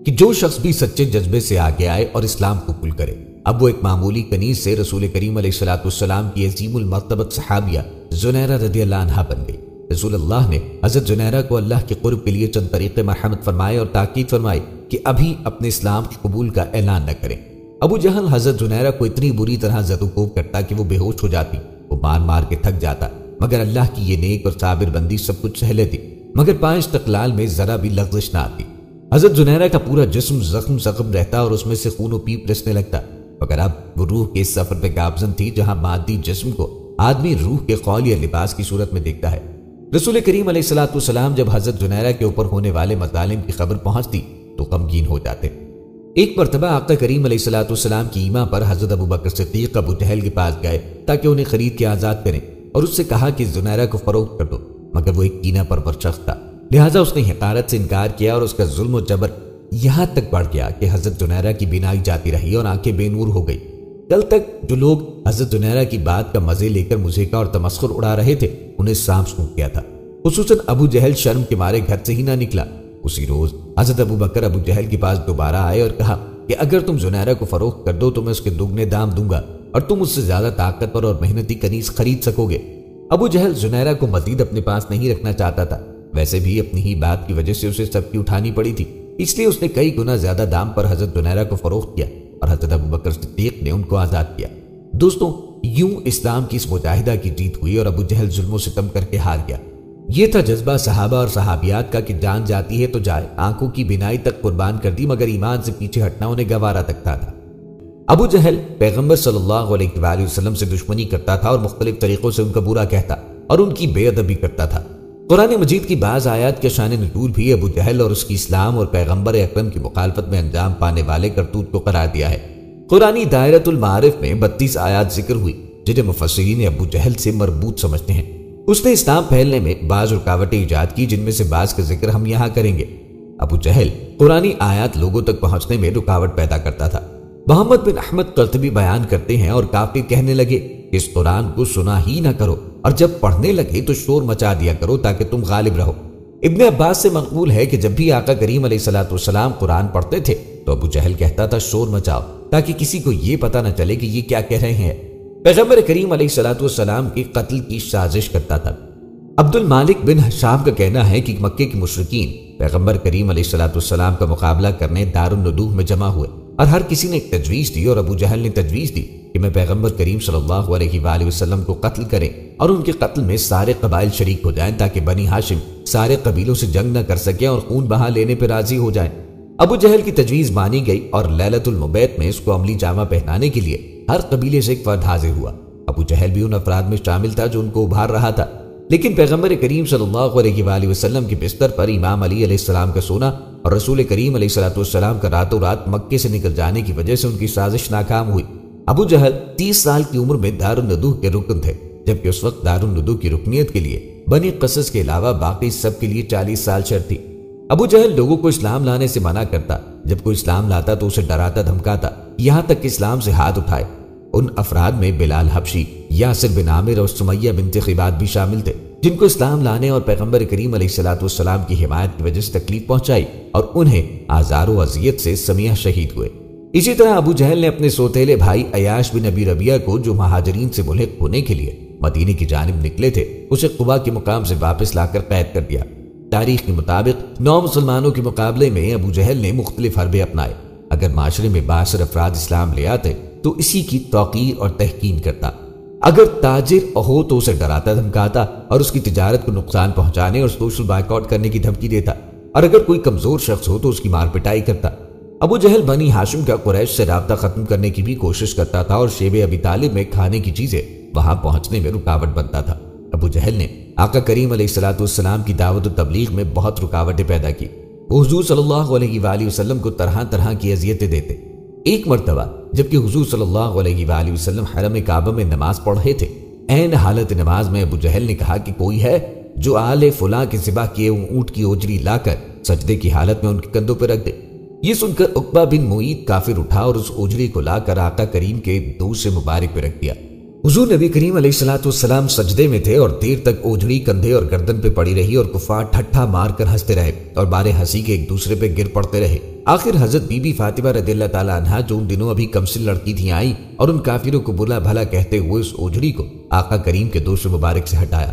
کہ جو شخص بھی سچے جذبے سے آگے آئے اور اسلام قبول کرے۔ اب وہ ایک معمولی کنیز سے رسول کریم علیہ السلام کی عظیم المرتبت صحابیہ زنیرہ رضی اللہ عنہا بن گئی۔ رسول اللہ نے حضرت زنیرہ کو اللہ کے قرب کے لیے چند طریقے مرحمت فرمائے اور تاکید فرمائی کہ ابھی اپنے اسلام کے قبول کا اعلان نہ کریں۔ ابو جہل حضرت زنیرہ کو اتنی بری طرح زد و کوب کرتا کہ وہ بے ہوش ہو جاتی، وہ مار مار کے تھک جاتا، مگر اللہ کی یہ نیک اور صابر بندی سب کچھ سہ لیتی، مگر 5 استقلال میں ذرا بھی لغزش نہ آتی۔ حضرت زنیرہ کا پورا جسم زخم زخم رہتا اور اس میں سے خون و پیپ رسنے لگتا، مگر اب وہ روح کے اس سفر پہ گامزن تھی جہاں مادی جسم کو آدمی روح کے قول یا لباس کی صورت میں دیکھتا ہے۔ رسول کریم علیہ السلام جب حضرت زنیرہ کے اوپر ہونے والے مظالم کی خبر پہنچتی تو غمگین ہو جاتے۔ ایک مرتبہ آقا کریم علیہ السلام کی ایما پر حضرت ابوبکر صدیق ابو جہل کے پاس گئے تاکہ انہیں خرید کے آزاد کریں اور اس سے کہا کہ زنیرہ کو فروخت کر دو، مگر وہ ایک کینہ پرور شخص تھا، لہٰذا اس نے حقارت سے انکار کیا اور اس کا ظلم و جبر یہاں تک بڑھ گیا کہ حضرت زنیرہ کی بینائی جاتی رہی اور آنکھیں بے نور ہو گئی۔ کل تک جو لوگ حضرت زنیرہ کی بات کا مزے لے کر مذاق اور تمسخر اڑا رہے تھے انہیں سانپ سونپ گیا تھا۔ خصوصاً ابو جہل شرم کے مارے گھر سے ہی نہ نکلا۔ اسی روز حضرت ابو بکر ابو جہل کے پاس دوبارہ آئے اور کہا کہ اگر تم زنیرہ کو فروخت کر دو تو میں اس کے دگنے دام دوں گا اور تم اس سے زیادہ طاقتور اور محنتی کنیز خرید سکو گے۔ ابو جہل زنیرہ کو مزید اپنے پاس نہیں رکھنا چاہتا تھا، ویسے بھی اپنی ہی بات کی وجہ سے اسے سب کی اٹھانی پڑی تھی، اس لیے اس نے کئی گنا زیادہ دام پر حضرت زنیرہ کو فروخت کیا اور حضرت ابو بکر صدیق نے ان کو آزاد کیا۔ دوستوں، یوں اسلام کی اس مجاہدہ کی جیت ہوئی اور ابو جہل ظلم و ستم کر کے ہار گیا۔ یہ تھا جذبہ صحابہ اور صحابیات کا کہ جان جاتی ہے تو جائے، آنکھوں کی بینائی تک قربان کر دی مگر ایمان سے پیچھے ہٹنا انہیں گوارا تکتا تھا۔ ابو جہل پیغمبر صلی اللہ علیہ وآلہ وسلم سے دشمنی کرتا تھا اور مختلف طریقوں سے ان کا برا کہتا اور ان کی بے ادبی کرتا تھا۔ قرآن مجید کی بعض آیات کے شان نزول بھی ابو جہل اور اس کی اسلام اور پیغمبر اکرم کی مخالفت میں انجام پانے والے کرتوت کو قرار دیا ہے۔ قرآنی دائرۃ المعارف میں 32 آیات ذکر ہوئی جنہیں مفسرین ابو جہل سے مربوط سمجھتے ہیں۔ اس نے اسلام پھیلنے میں بعض رکاوٹیں ایجاد کی جن میں سے بعض کا ذکر ہم یہاں کریں گے۔ ابو جہل قرآنی آیات لوگوں تک پہنچنے میں رکاوٹ پیدا کرتا تھا۔ محمد بن احمد قرطبی بیان کرتے ہیں اور کافر کہنے لگے کہ اس قرآن کو سنا ہی نہ کرو اور جب پڑھنے لگے تو شور مچا دیا کرو تاکہ تم غالب رہو۔ ابن عباس سے منقول ہے کہ جب بھی آقا کریم علیہ الصلوۃ والسلام قرآن پڑھتے تھے تو ابو جہل کہتا تھا شور مچاؤ تاکہ کسی کو یہ پتہ نہ چلے کہ یہ کیا کہہ رہے ہیں۔ پیغمبر کریم علیہ الصلوۃ والسلام کے قتل کی سازش کرتا تھا۔ عبد المالک بن حشام کا کہنا ہے کہ مکے کے مشرکین پیغمبر کریم علیہ الصلوۃ والسلام کا مقابلہ کرنے دار الندوہ میں جمع ہوئے اور ہر کسی نے ایک تجویز دی اور ابو جہل نے تجویز دی کہ میں پیغمبر کریم صلی اللہ علیہ وآلہ وسلم کو قتل کریں اور ان کے قتل میں سارے قبائل شریک ہو جائیں تاکہ بنی ہاشم سارے قبیلوں سے جنگ نہ کر سکیں اور خون بہا لینے پہ راضی ہو جائیں۔ ابو جہل کی تجویز مانی گئی اور لیلۃ المبیت میں اس کو عملی جامہ پہنانے کے لیے ہر قبیلے سے ایک فرد حاضر ہوا۔ ابو جہل بھی ان افراد میں شامل تھا جو ان کو ابھار رہا تھا، لیکن پیغمبر کریم صلی اللہ علیہ وآلہ وسلم کے بستر پر امام علی علیہ السلام کا سونا اور رسول کریم علیہ الصلوۃ والسلام کا راتوں رات مکے سے نکل جانے کی وجہ سے ان کی سازش ناکام ہوئی۔ ابو جہل 30 سال کی عمر میں دار الندوہ کے رکن تھے، جبکہ اس وقت دار الندوہ کی رکنیت کے لیے بنی قصص کے علاوہ باقی سب کے لیے 40 سال شرط تھی۔ ابو جہل لوگوں کو اسلام لانے سے منع کرتا، جب کوئی اسلام لاتا تو اسے ڈراتا دھمکاتا، یہاں تک کہ اسلام سے ہاتھ اٹھائے۔ ان افراد میں بلال حبشی، یاسر بن عامر اور سمیہ بنت خبات بھی شامل تھے جن کو اسلام لانے اور پیغمبر کریم علیہ الصلوۃ والسلام کی حمایت کی وجہ سے تکلیف پہنچائی اور انہیں آزار و اذیت سے سمیہ شہید ہوئے۔ اسی طرح ابو جہل نے اپنے سوتیلے بھائی عیاش بن ابی ربیعہ کو جو مہاجرین سے ملحق ہونے کے لیے مدینے کی جانب نکلے تھے اسے قبا کے مقام سے واپس لا کر قید کر دیا۔ تاریخ کے مطابق 9 مسلمانوں کے مقابلے میں ابو جہل نے مختلف حربے اپنائے۔ اگر معاشرے میں 62 افراد اسلام لے آتے تو اسی کی توقیر اور تحقیر کرتا، اگر تاجر ہو تو اسے ڈراتا دھمکاتا اور اس کی تجارت کو نقصان پہنچانے اور سوشل بائیکاٹ کرنے کی دھمکی دیتا، اور اگر کوئی کمزور شخص ہو تو اس کی مار پٹائی کرتا۔ ابو جہل بنی ہاشم کا قریش سے رابطہ ختم کرنے کی بھی کوشش کرتا تھا اور شیب ابی طالب میں کھانے کی چیزیں وہاں پہنچنے میں رکاوٹ بنتا تھا۔ ابو جہل نے آقا کریم علیہ الصلوۃ والسلام کی دعوت و تبلیغ میں بہت رکاوٹیں پیدا کی۔ وہ حضور صلی اللہ علیہ وآلہ وسلم کو طرح طرح کی اذیتیں دیتے۔ ایک مرتبہ جبکہ حضور صلی اللہ علیہ وآلہ وسلم حرم کعبہ میں نماز پڑھ رہے تھے، عین حالت نماز میں ابو جہل نے کہا کہ کوئی ہے جو آل فلاں کے ذبح کیے اونٹ کی اوجری لا کر سجدے کی حالت میں ان کے کندھوں پہ رکھ دے۔ یہ سن کر عقبہ بن معیط کافر اٹھا اور اس اوجری کو لا کر آقا کریم کے دوسرے مبارک پہ رکھ دیا۔ حضور نبی کریم علیہ الصلوۃ والسلام سجدے میں تھے اور دیر تک اوجڑی کندھے اور گردن پہ پڑی رہی اور کفار ٹھٹھا مار کر ہنستے رہے اور بارے ہنسی کے ایک دوسرے پہ گر پڑتے رہے۔ آخر حضرت بی بی فاطمہ رضی اللہ تعالیٰ عنہا جو ان دنوں ابھی کمسن لڑکی تھیں آئیں اور ان کافروں کو برا بھلا کہتے ہوئے اس اوجڑی کو آقا کریم کے دوسرے مبارک سے ہٹایا۔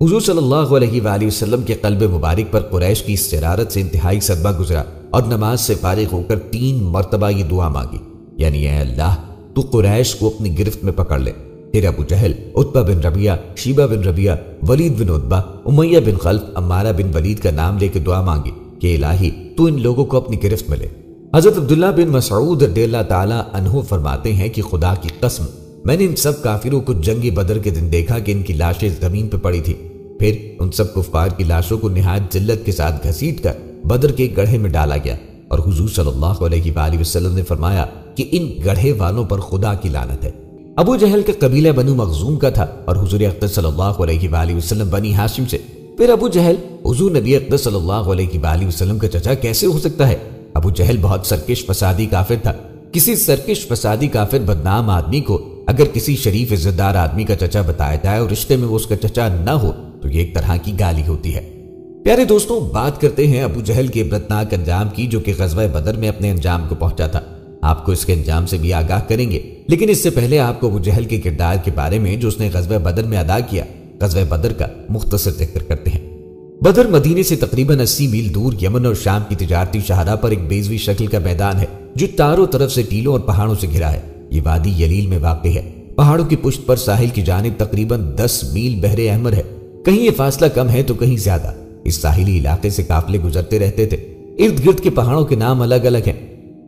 حضور صلی اللہ علیہ وآلہ وسلم کے قلب مبارک پر قریش کی اس شرارت سے انتہائی صدمہ گزرا اور نماز سے فارغ ہو کر 3 مرتبہ یہ دعا مانگی، یعنی اے اللہ تو قریش کو اپنی گرفت میں پکڑ لے۔ پھر ابو جہل، عتبہ بن ربیعہ، شیبہ بن ربیعہ، ولید بن عتبہ، امیہ بن خلف، عمارہ بن ولید کا نام لے کے دعا مانگی کہ الہی تو ان لوگوں کو اپنی گرفت میں لے۔ حضرت عبداللہ بن مسعود رضی اللہ تعالیٰ عنہ فرماتے ہیں کہ خدا کی قسم میں نے ان سب کافروں کو جنگ بدر کے دن دیکھا کہ ان کی لاشیں زمین پہ پڑی تھی، پھر ان سب کفار کی لاشوں کو نہایت ذلت کے ساتھ گھسیٹ کر بدر کے گڑھے میں ڈالا گیا، اور حضور صلی اللہ علیہ وآلہ وسلم نے فرمایا کہ ان گڑھے والوں پر خدا کی لعنت ہے۔ ابو جہل کا قبیلہ بنو مخزوم کا تھا اور حضور اقدس صلی اللہ علیہ وآلہ وسلم بنی ہاشم سے۔ پھر ابو جہل حضور نبی اقدس صلی اللہ علیہ وآلہ وسلم کا چچا کیسے ہو سکتا ہے؟ ابو جہل بہت سرکش فسادی کافر تھا۔ کسی سرکش فسادی کافر بدنام آدمی کو اگر کسی شریف عزت دار آدمی کا چچا بتایا جائے اور رشتے میں وہ اس کا چچا نہ ہو تو یہ ایک طرح کی گالی ہوتی ہے۔ پیارے دوستوں، بات کرتے ہیں ابو جہل کے عبرتناک انجام کی، جو کہ غزوہ بدر میں اپنے انجام کو پہنچا تھا۔ آپ کو اس کے انجام سے بھی آگاہ کریں گے، لیکن اس سے پہلے آپ کو ابو جہل کے کردار کے بارے میں جو اس نے غزوہ بدر میں ادا کیا، غزوہ بدر کا مختصر ذکر کرتے ہیں۔ بدر مدینے سے تقریباً 80 میل دور یمن اور شام کی تجارتی شاہراہ پر ایک بیضوی شکل کا میدان ہے جو چاروں طرف سے ٹیلوں اور پہاڑوں سے گھرا ہے۔ یہ وادی یلیل میں واقع ہے۔ پہاڑوں کی پشت پر ساحل کی جانب تقریباً 10 میل بحر احمر ہے۔ کہیں یہ فاصلہ کم ہے تو کہیں زیادہ۔ اس ساحلی علاقے سے قافلے گزرتے رہتے تھے۔ ارد گرد کے پہاڑوں کے نام الگ الگ ہیں۔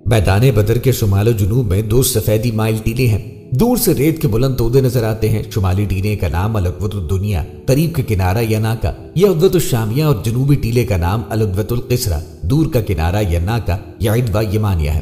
میدان بدر کے شمال و جنوب میں 2 سفیدی مائل ٹیلے ہیں۔ دور سے ریت کے بلند تودے نظر آتے ہیں۔ شمالی ٹیلے کا نام العدوۃ الدنیا، قریب کا کنارہ یناکا یا عدوۃ الشامیہ، اور جنوبی ٹیلے کا نام العدوۃ القصرہ، دور کا کنارہ یناکا یا عدوہ یمانیہ ہے۔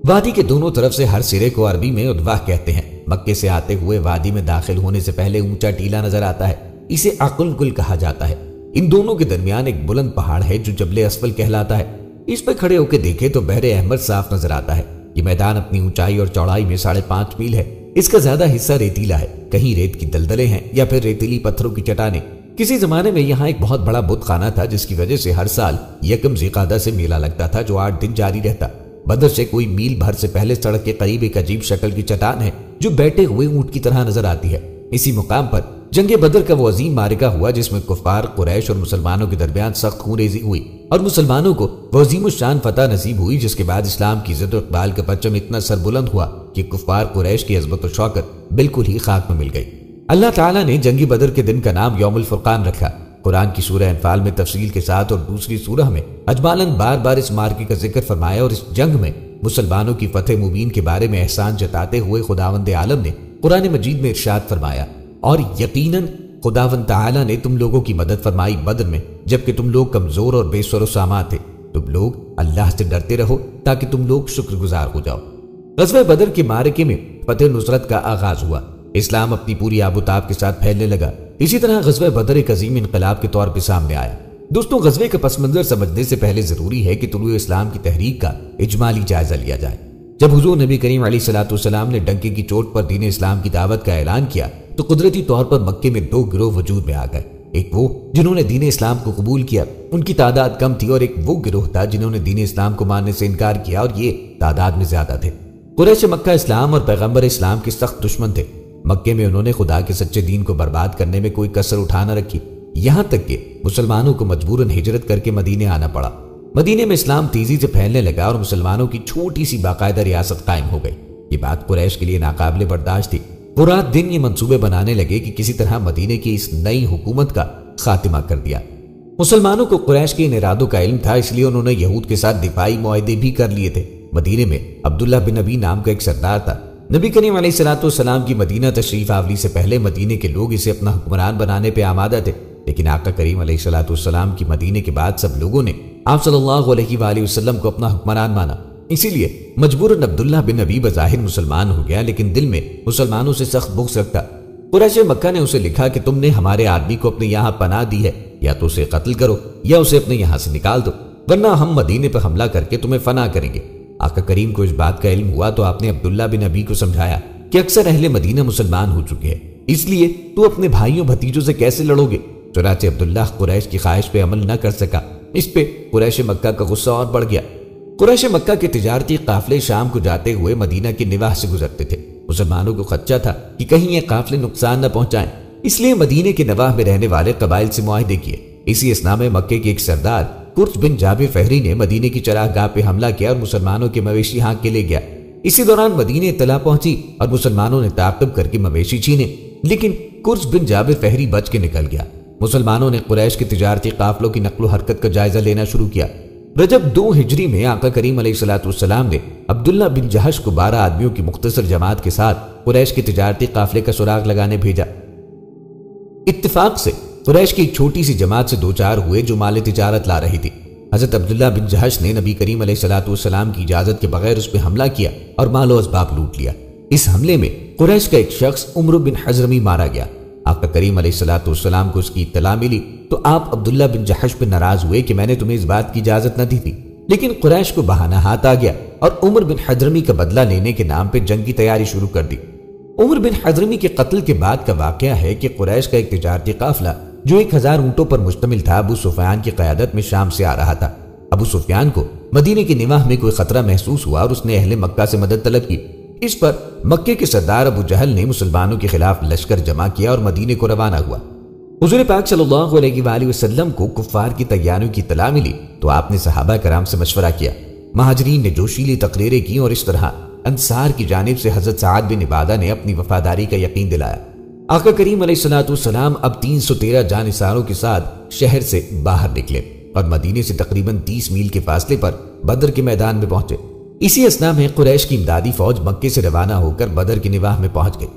وادی کے دونوں طرف سے ہر سرے کو عربی میں عدوہ کہتے ہیں۔ مکے سے آتے ہوئے وادی میں داخل ہونے سے پہلے اونچا ٹیلا نظر آتا ہے، اسے عقل گل کہا جاتا ہے۔ ان دونوں کے درمیان ایک بلند پہاڑ ہے جو جبل اسفل کہلاتا ہے۔ اس پہ کھڑے ہو کے دیکھے تو بحر احمر صاف نظر آتا ہے۔ یہ میدان اپنی اونچائی اور چوڑائی میں 5.5 میل ہے۔ اس کا زیادہ حصہ ریتیلا ہے، کہیں ریت کی دلدلیں ہیں یا پھر ریتیلی پتھروں کی چٹانیں۔ کسی زمانے میں یہاں ایک بہت بڑا بت خانہ تھا جس کی وجہ سے ہر سال یکم ذیقعدہ سے میلہ لگتا تھا جو 8 دن جاری رہتا۔ بدر سے کوئی میل بھر سے پہلے سڑک کے قریب ایک عجیب شکل کی چٹان ہے جو بیٹھے ہوئے اونٹ کی طرح نظر آتی ہے۔ اسی مقام پر جنگ بدر کا وہ عظیم معرکہ ہوا جس میں کفار قریش اور مسلمانوں کے درمیان سخت خون ریزی ہوئی اور مسلمانوں کو وہ عظیم الشان فتح نصیب ہوئی، جس کے بعد اسلام کی عزت و اقبال کا پرچم اتنا سر بلند ہوا کہ کفار قریش کی عظمت و شوکت بالکل ہی خاک میں مل گئی۔ اللہ تعالیٰ نے جنگ بدر کے دن کا نام یوم الفرقان رکھا۔ قرآن کی سورہ انفال میں تفصیل کے ساتھ اور دوسری سورہ میں اجمالاً بار بار اس معرکے کا ذکر فرمایا، اور اس جنگ میں مسلمانوں کی فتح مبین کے بارے میں احسان جتاتے ہوئے خداوند عالم نے قرآن مجید میں ارشاد فرمایا، اور یقیناً خداوند تعالیٰ نے تم لوگوں کی مدد فرمائی بدر میں جبکہ تم لوگ کمزور اور بے سر و سامان تھے۔ تم لوگ اللہ سے ڈرتے رہو تاکہ تم لوگ شکر گزار ہو جاؤ۔ غزوہ بدر کے معرکے میں فتح نصرت کا آغاز ہوا۔ اسلام اپنی پوری آب و تاب کے ساتھ پھیلنے لگا۔ اسی طرح غزوہ بدر ایک عظیم انقلاب کے طور پر سامنے آیا۔ دوستوں، غزوے کا پس منظر سمجھنے سے پہلے ضروری ہے کہ طلوع اسلام کی تحریک کا اجمالی جائزہ لیا جائے۔ جب حضور نبی کریم علیہ الصلوۃ والسلام نے ڈنکے کی چوٹ پر دین اسلام کی دعوت کا اعلان کیا تو قدرتی طور پر مکے میں 2 گروہ وجود میں آ گئے۔ ایک وہ جنہوں نے دین اسلام کو قبول کیا، ان کی تعداد کم تھی، اور ایک وہ گروہ تھا جنہوں نے دین اسلام کو ماننے سے انکار کیا اور یہ تعداد میں زیادہ تھے۔ قریش مکہ اسلام اور پیغمبر اسلام کے سخت دشمن تھے۔ مکے میں انہوں نے خدا کے سچے دین کو برباد کرنے میں کوئی کسر اٹھا نہ رکھی، یہاں تک کہ مسلمانوں کو مجبوراً ہجرت کر کے مدینے آنا پڑا۔ مدینے میں اسلام تیزی سے پھیلنے لگا اور مسلمانوں کی چھوٹی سی باقاعدہ ریاست قائم ہو گئی۔ یہ بات قریش کے لیے ناقابل برداشت تھی۔ وہ رات دن یہ منصوبے بنانے لگے کہ کسی طرح مدینے کی اس نئی حکومت کا خاتمہ کر دیا۔ مسلمانوں کو قریش کے ان ارادوں کا علم تھا، اس لیے انہوں نے یہود کے ساتھ دفاعی معاہدے بھی کر لیے تھے۔ مدینے میں عبداللہ بن ابی نام کا ایک سردار تھا۔ نبی کریم علیہ الصلوۃ والسلام کی مدینہ تشریف آوری سے پہلے مدینے کے لوگ اسے اپنا حکمران بنانے پہ آمادہ تھے، لیکن آقا کریم علیہ الصلوۃ والسلام کی مدینے کے بعد سب لوگوں نے آپ صلی اللہ علیہ وآلہ وسلم کو اپنا حکمران مانا۔ اسی لیے مجبوراً عبداللہ بن ابی بظاہر مسلمان ہو گیا، لیکن دل میں مسلمانوں سے سخت بغض رکھتا۔ قریش مکہ نے اسے لکھا کہ تم نے ہمارے آدمی کو اپنے یہاں پناہ دی ہے، یا تو اسے قتل کرو یا اسے اپنے یہاں سے نکال دو، ورنہ ہم مدینے پر حملہ کر کے تمہیں فنا کریں گے۔ آقا کریم کو اس بات کا علم ہوا تو آپ نے عبداللہ بن ابی کو سمجھایا کہ اکثر اہل مدینہ مسلمان ہو چکے ہیں، اس لیے تو اپنے بھائیوں بھتیجوں سے کیسے لڑو گے؟ چنانچہ عبداللہ قریش کی خواہش پہ عمل نہ کر سکا۔ اس پہ قریش مکہ کا غصہ اور بڑھ گیا۔ قریش مکہ کے تجارتی قافلے شام کو جاتے ہوئے مدینہ کے نواح سے گزرتے تھے۔ مسلمانوں کو خدشہ تھا کہ کہیں یہ قافلے نقصان نہ پہنچائیں، اس لیے مدینے کے نواح میں رہنے والے قبائل سے معاہدے کیے۔ اسی اثنا میں مکے کے ایک سردار قرظ بن جابر فہری نے مدینے کی چراغ گاہ پہ حملہ کیا اور مسلمانوں کے مویشی ہانک کے لے گیا۔ اسی دوران مدینے اطلاع پہنچی اور مسلمانوں نے تعاقب کر کے مویشی چھینے، لیکن قرظ بن جابر فہری بچ کے نکل گیا۔ مسلمانوں نے قریش کے تجارتی قافلوں کی نقل و حرکت کا جائزہ لینا شروع کیا۔ رجب 2 ہجری میں آقا کریم علیہ الصلوۃ والسلام نے عبداللہ بن جہش کو 12 آدمیوں کی مختصر جماعت کے ساتھ قریش کے تجارتی قافلے کا سراغ لگانے بھیجا۔ اتفاق سے قریش کی ایک چھوٹی سی جماعت سے 2-4 ہوئے جو مال تجارت لا رہی تھی۔ حضرت عبداللہ بن جہش نے نبی کریم علیہ الصلوۃ والسلام کی اجازت کے بغیر اس پہ حملہ کیا اور مال و اسباب لوٹ لیا۔ اس حملے میں قریش کا ایک شخص عمرو بن حضرمی مارا گیا۔ آقا کریم علیہ الصلوۃ والسلام کو اس کی اطلاع ملی تو آپ عبداللہ بن جہش پہ ناراض ہوئے کہ میں نے تمہیں اس بات کی اجازت نہ دی تھی۔ لیکن قریش کو بہانہ ہاتھ آ گیا اور عمر بن حضرمی کا بدلہ لینے کے نام پہ جنگ کی تیاری شروع کر دی۔ عمر بن حضرمی کے قتل کے بعد کا واقعہ ہے کہ قریش کا ایک تجارتی قافلہ جو 1000 اونٹوں پر مشتمل تھا ابو سفیان کی قیادت میں شام سے آ رہا تھا۔ ابو سفیان کو مدینے کی نواح میں کوئی خطرہ محسوس ہوا اور اس نے اہل مکہ سے مدد طلب کی۔ اس پر مکے کے سردار ابو جہل نے مسلمانوں کے خلاف لشکر جمع کیا اور مدینے کو روانہ ہوا۔ حضور پاک صلی اللہ علیہ وآلہ وسلم کو کفار کی تیاریوں کی اطلاع ملی تو آپ نے صحابہ کرام سے مشورہ کیا۔ مہاجرین نے جوشیلی تقریریں کی اور اس طرح انصار کی جانب سے حضرت سعد بن عبادہ نے اپنی وفاداری کا یقین دلایا۔ آقا کریم علیہ السلام اب 313 جانثاروں کے ساتھ شہر سے باہر نکلے اور مدینے سے تقریباً 30 میل کے فاصلے پر بدر کے میدان میں پہنچے۔ اسی اثنا میں قریش کی امدادی فوج مکے سے روانہ ہو کر بدر کی نواح میں پہنچ گئی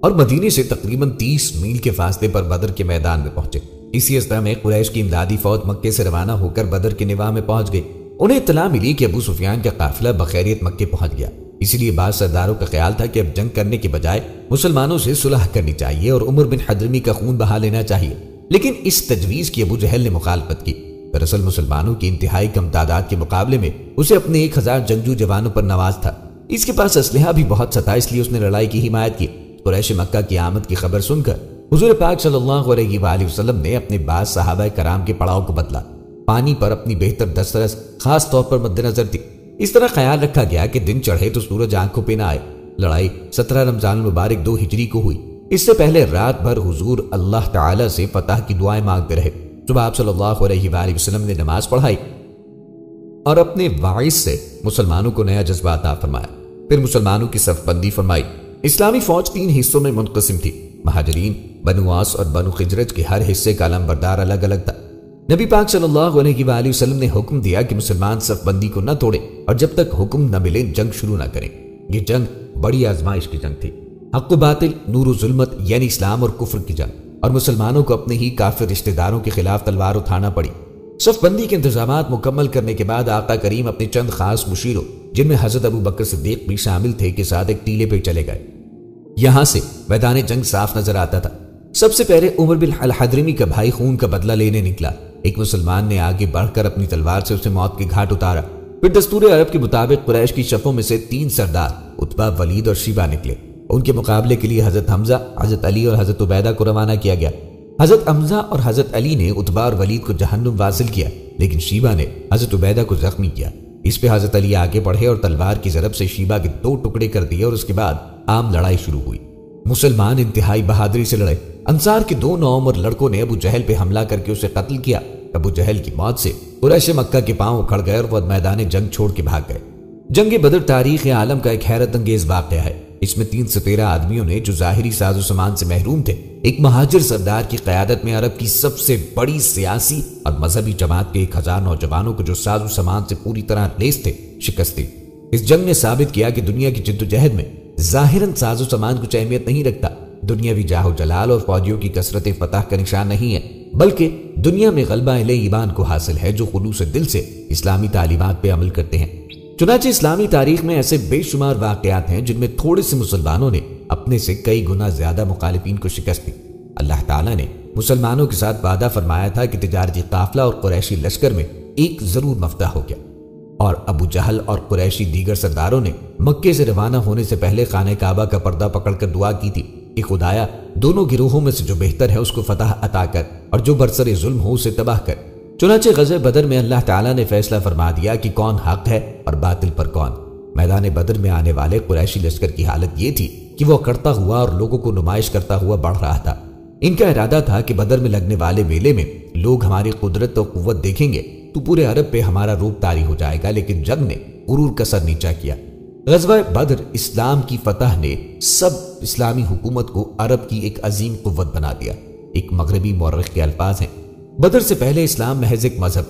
اور مدینے سے تقریباً 30 میل کے فاصلے پر بدر کے میدان میں پہنچے۔ اسی اثنا میں قریش کی امدادی فوج مکے سے روانہ ہو کر بدر کی نواح میں پہنچ گئی۔ انہیں اطلاع ملی کہ ابو سفیان کا قافلہ بخیریت مکے پہنچ گیا۔ اسی لیے بعض سرداروں کا خیال تھا کہ اب جنگ کرنے کے بجائے مسلمانوں سے صلح کرنی چاہیے اور عمر بن حضرمی کا خون بہا لینا چاہیے، لیکن اس تجویز کی ابو جہل نے مخالفت کی۔ دراصل مسلمانوں کی انتہائی کم تعداد کے مقابلے میں اسے اپنے 1000 جنگجو جوانوں پر نواز تھا۔ اس کے پاس اسلحہ بھی بہت سا تھا، اس لیے اس نے لڑائی کی حمایت کی۔ قریش مکہ کی آمد کی خبر سن کر حضور پاک صلی اللہ علیہ وآلہ وسلم نے اپنے بعض صحابہ کرام کے پڑاؤ کو بدلا، پانی پر اپنی بہتر دسترس خاص طور پر مد نظر تھی۔ اس طرح خیال رکھا گیا کہ دن چڑھے تو سورج آنکھوں پہ نہ آئے۔ لڑائی 17 رمضان المبارک 2 ہجری کو ہوئی۔ اس سے پہلے رات بھر حضور اللہ تعالی سے فتح کی دعائیں مانگتے رہے۔ صبح آپ صلی اللہ علیہ وآلہ وسلم نے نماز پڑھائی اور اپنے واعظ سے مسلمانوں کو نیا جذبہ عطا فرمایا۔ پھر مسلمانوں کی صف بندی فرمائی۔ اسلامی فوج 3 حصوں میں منقسم تھی۔ مہاجرین، بنو عاص اور بنو خزرج کے ہر حصے کا علمبردار الگ الگ تھا۔ نبی پاک صلی اللہ علیہ وآلہ وسلم نے حکم دیا کہ مسلمان صف بندی کو نہ توڑیں اور جب تک حکم نہ ملے جنگ شروع نہ کریں۔ یہ جنگ بڑی آزمائش کی جنگ تھی، حق و باطل، نور و ظلمت یعنی اسلام اور کفر کی جنگ، اور مسلمانوں کو اپنے ہی کافر رشتہ داروں کے خلاف تلوار اٹھانا پڑی۔ صف بندی کے انتظامات مکمل کرنے کے بعد آقا کریم اپنے چند خاص مشیروں، جن میں حضرت ابو بکر صدیق بھی شامل تھے، کے ساتھ ایک ٹیلے پہ چلے گئے۔ یہاں سے میدان جنگ صاف نظر آتا تھا۔ سب سے پہلے عمر بن الحضرمی کا بھائی خون کا بدلہ لینے نکلا۔ ایک مسلمان نے آگے بڑھ کر اپنی تلوار سے اسے موت کے گھاٹ اتارا۔ پھر دستور عرب کے مطابق قریش کی صفوں میں سے 3 سردار عتبہ، ولید اور شیبہ نکلے۔ ان کے مقابلے کے لیے حضرت حمزہ، حضرت علی اور حضرت عبیدہ کو روانہ کیا گیا۔ حضرت حمزہ اور حضرت علی نے عتبہ اور ولید کو جہنم واصل کیا، لیکن شیبہ نے حضرت عبیدہ کو زخمی کیا۔ اس پہ حضرت علی آگے بڑھے اور تلوار کی ضرب سے شیبہ کے 2 ٹکڑے کر دیے اور اس کے بعد عام لڑائی شروع ہوئی۔ مسلمان انتہائی بہادری سے لڑے۔ انصار کے 2 نوعمر لڑکوں نے ابو جہل پہ حملہ کر کے اسے قتل کیا۔ ابو جہل کی موت سے قریش مکہ کے پاؤں اکھڑ گئے اور وہ میدان جنگ چھوڑ کے بھاگ گئے۔ جنگ بدر تاریخ عالم کا ایک حیرت انگیز واقعہ ہے۔ اس میں 3 سے 13 آدمیوں نے جو ظاہری ساز و سامان سے محروم تھے، ایک مہاجر سردار کی قیادت میں عرب کی سب سے بڑی سیاسی اور مذہبی جماعت کے 1000 نوجوانوں کو جو ساز و سامان سے پوری طرح لیس تھے، شکست دی۔ اس جنگ نے ثابت کیا کہ دنیا کی جدوجہد میں ظاہراً ساز و سامان کچھ اہمیت نہیں رکھتا، دنیاوی جاہ و جلال اور فوجیوں کی کثرت فتح کا نشان نہیں ہے، بلکہ دنیا میں غلبہ اہل ایمان کو حاصل ہے جو خلوص دل سے اسلامی تعلیمات پہ عمل کرتے ہیں۔ چنانچہ اسلامی تاریخ میں ایسے بے شمار واقعات ہیں جن میں تھوڑے سے مسلمانوں نے اپنے سے کئی گنا زیادہ مخالفین کو شکست دی۔ اللہ تعالیٰ نے مسلمانوں کے ساتھ وعدہ فرمایا تھا کہ تجارتی قافلہ اور قریشی لشکر میں ایک ضرور مفتح ہو گیا، اور ابو جہل اور قریشی دیگر سرداروں نے مکے سے روانہ ہونے سے پہلے خانہ کعبہ کا پردہ پکڑ کر دعا کی تھی کہ خدایا دونوں گروہوں میں سے جو بہتر ہے اس کو فتح عطا کر اور جو برسر ظلم ہو اسے تباہ کر۔ چنانچہ غزوہ بدر میں اللہ تعالیٰ نے فیصلہ فرما دیا کہ کون حق ہے اور باطل پر کون۔ میدان بدر میں آنے والے قریشی لشکر کی حالت یہ تھی کہ وہ اکڑتا ہوا اور لوگوں کو نمائش کرتا ہوا بڑھ رہا تھا۔ ان کا ارادہ تھا کہ بدر میں لگنے والے میلے میں لوگ ہماری قدرت اور قوت دیکھیں گے تو پورے عرب پہ ہمارا روپ طاری ہو جائے گا، لیکن جنگ نے غرور کا سر نیچا کیا۔ غزوہ بدر اسلام کی فتح نے سب اسلامی حکومت کو عرب کی ایک عظیم قوت بنا دیا۔ ایک مغربی مورخ کے الفاظ ہیں، بدر سے پہلے اسلام محض ایک مذہب،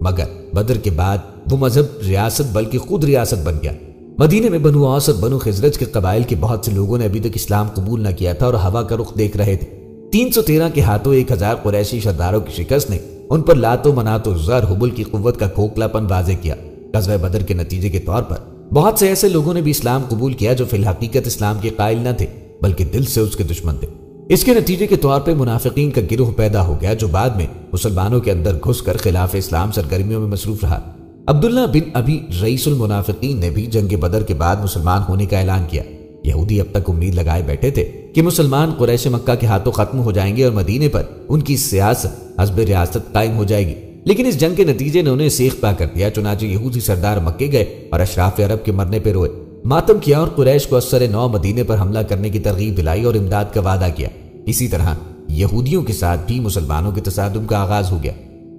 مگر بدر کے بعد وہ مذہب ریاست بلکہ خود ریاست بن گیا۔ مدینے میں بنو عاص اور بنو خزرج کے قبائل کے بہت سے لوگوں نے ابھی تک اسلام قبول نہ کیا تھا اور ہوا کا رخ دیکھ رہے تھے۔ 313 کے ہاتھوں 1000 قریشی سرداروں کی شکست نے ان پر لات و منات و عزا اور حبل کی قوت کا کھوکھلا پن واضح کیا۔ غزوہ بدر کے نتیجے کے طور پر بہت سے ایسے لوگوں نے بھی اسلام قبول کیا جو فی الحقیقت اسلام کے قائل نہ تھے بلکہ دل سے اس کے دشمن تھے۔ اس کے نتیجے کے طور پہ منافقین کا گروہ پیدا ہو گیا جو بعد میں مسلمانوں کے اندر گھس کر خلاف اسلام سرگرمیوں میں مصروف رہا۔ عبداللہ بن ابی رئیس المنافقین نے بھی جنگ بدر کے بعد مسلمان ہونے کا اعلان کیا۔ یہودی اب تک امید لگائے بیٹھے تھے کہ مسلمان قریش مکہ کے ہاتھوں ختم ہو جائیں گے اور مدینے پر ان کی سیاست حزب ریاست قائم ہو جائے گی، لیکن اس جنگ کے نتیجے نے انہیں سیخ پا کر دیا۔ چنانچہ یہودی سردار مکے گئے اور اشراف عرب کے مرنے پہ روئے، ماتم کیا اور قریش کو اثر نو مدینے پر حملہ کرنے کی ترغیب دلائی اور امداد کا وعدہ کیا۔ اسی طرح یہودیوں کے ساتھ بھی مسلمانوں کے تصادم کا آغاز ہو گیا۔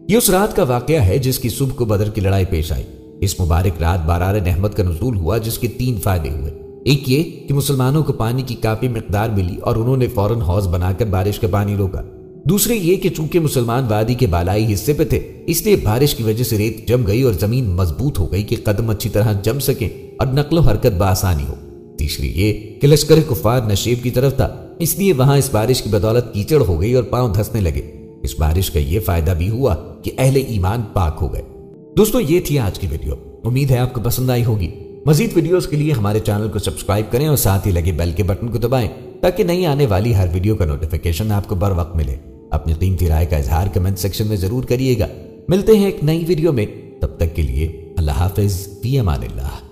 یہ اس رات کا واقعہ ہے جس کی صبح کو بدر کی لڑائی پیش آئی۔ اس مبارک رات باران رحمت کا نزول ہوا، جس کے 3 فائدے ہوئے۔ ایک یہ کہ مسلمانوں کو پانی کی کافی مقدار ملی اور انہوں نے فوراً حوض بنا کر بارش کا پانی روکا۔ دوسرے یہ کہ چونکہ مسلمان وادی کے بالائی حصے پہ تھے، اس لیے بارش کی وجہ سے ریت جم گئی اور زمین مضبوط ہو گئی کہ قدم اچھی طرح جم سکیں اور نقل و حرکت بآسانی ہو۔ تیسری یہ کہ لشکر کفار نشیب کی طرف تھا، اس لیے وہاں اس بارش کی بدولت کیچڑ ہو گئی اور پاؤں دھسنے لگے۔ اس بارش کا یہ فائدہ بھی ہوا کہ اہل ایمان پاک ہو گئے۔ دوستو، یہ تھی آج کی ویڈیو، امید ہے آپ کو پسند آئی ہوگی۔ مزید ویڈیوز کے لیے ہمارے چینل کو سبسکرائب کریں اور ساتھ ہی لگے بیل کے بٹن کو دبائیں تاکہ نئی آنے والی ہر ویڈیو کا نوٹیفیکیشن آپ کو بر وقت ملے۔ اپنی قیمتی رائے کا اظہار کمنٹ سیکشن میں ضرور کریے گا۔ ملتے ہیں ایک نئی ویڈیو میں، تب تک کے لیے اللہ حافظ، فی امان اللہ۔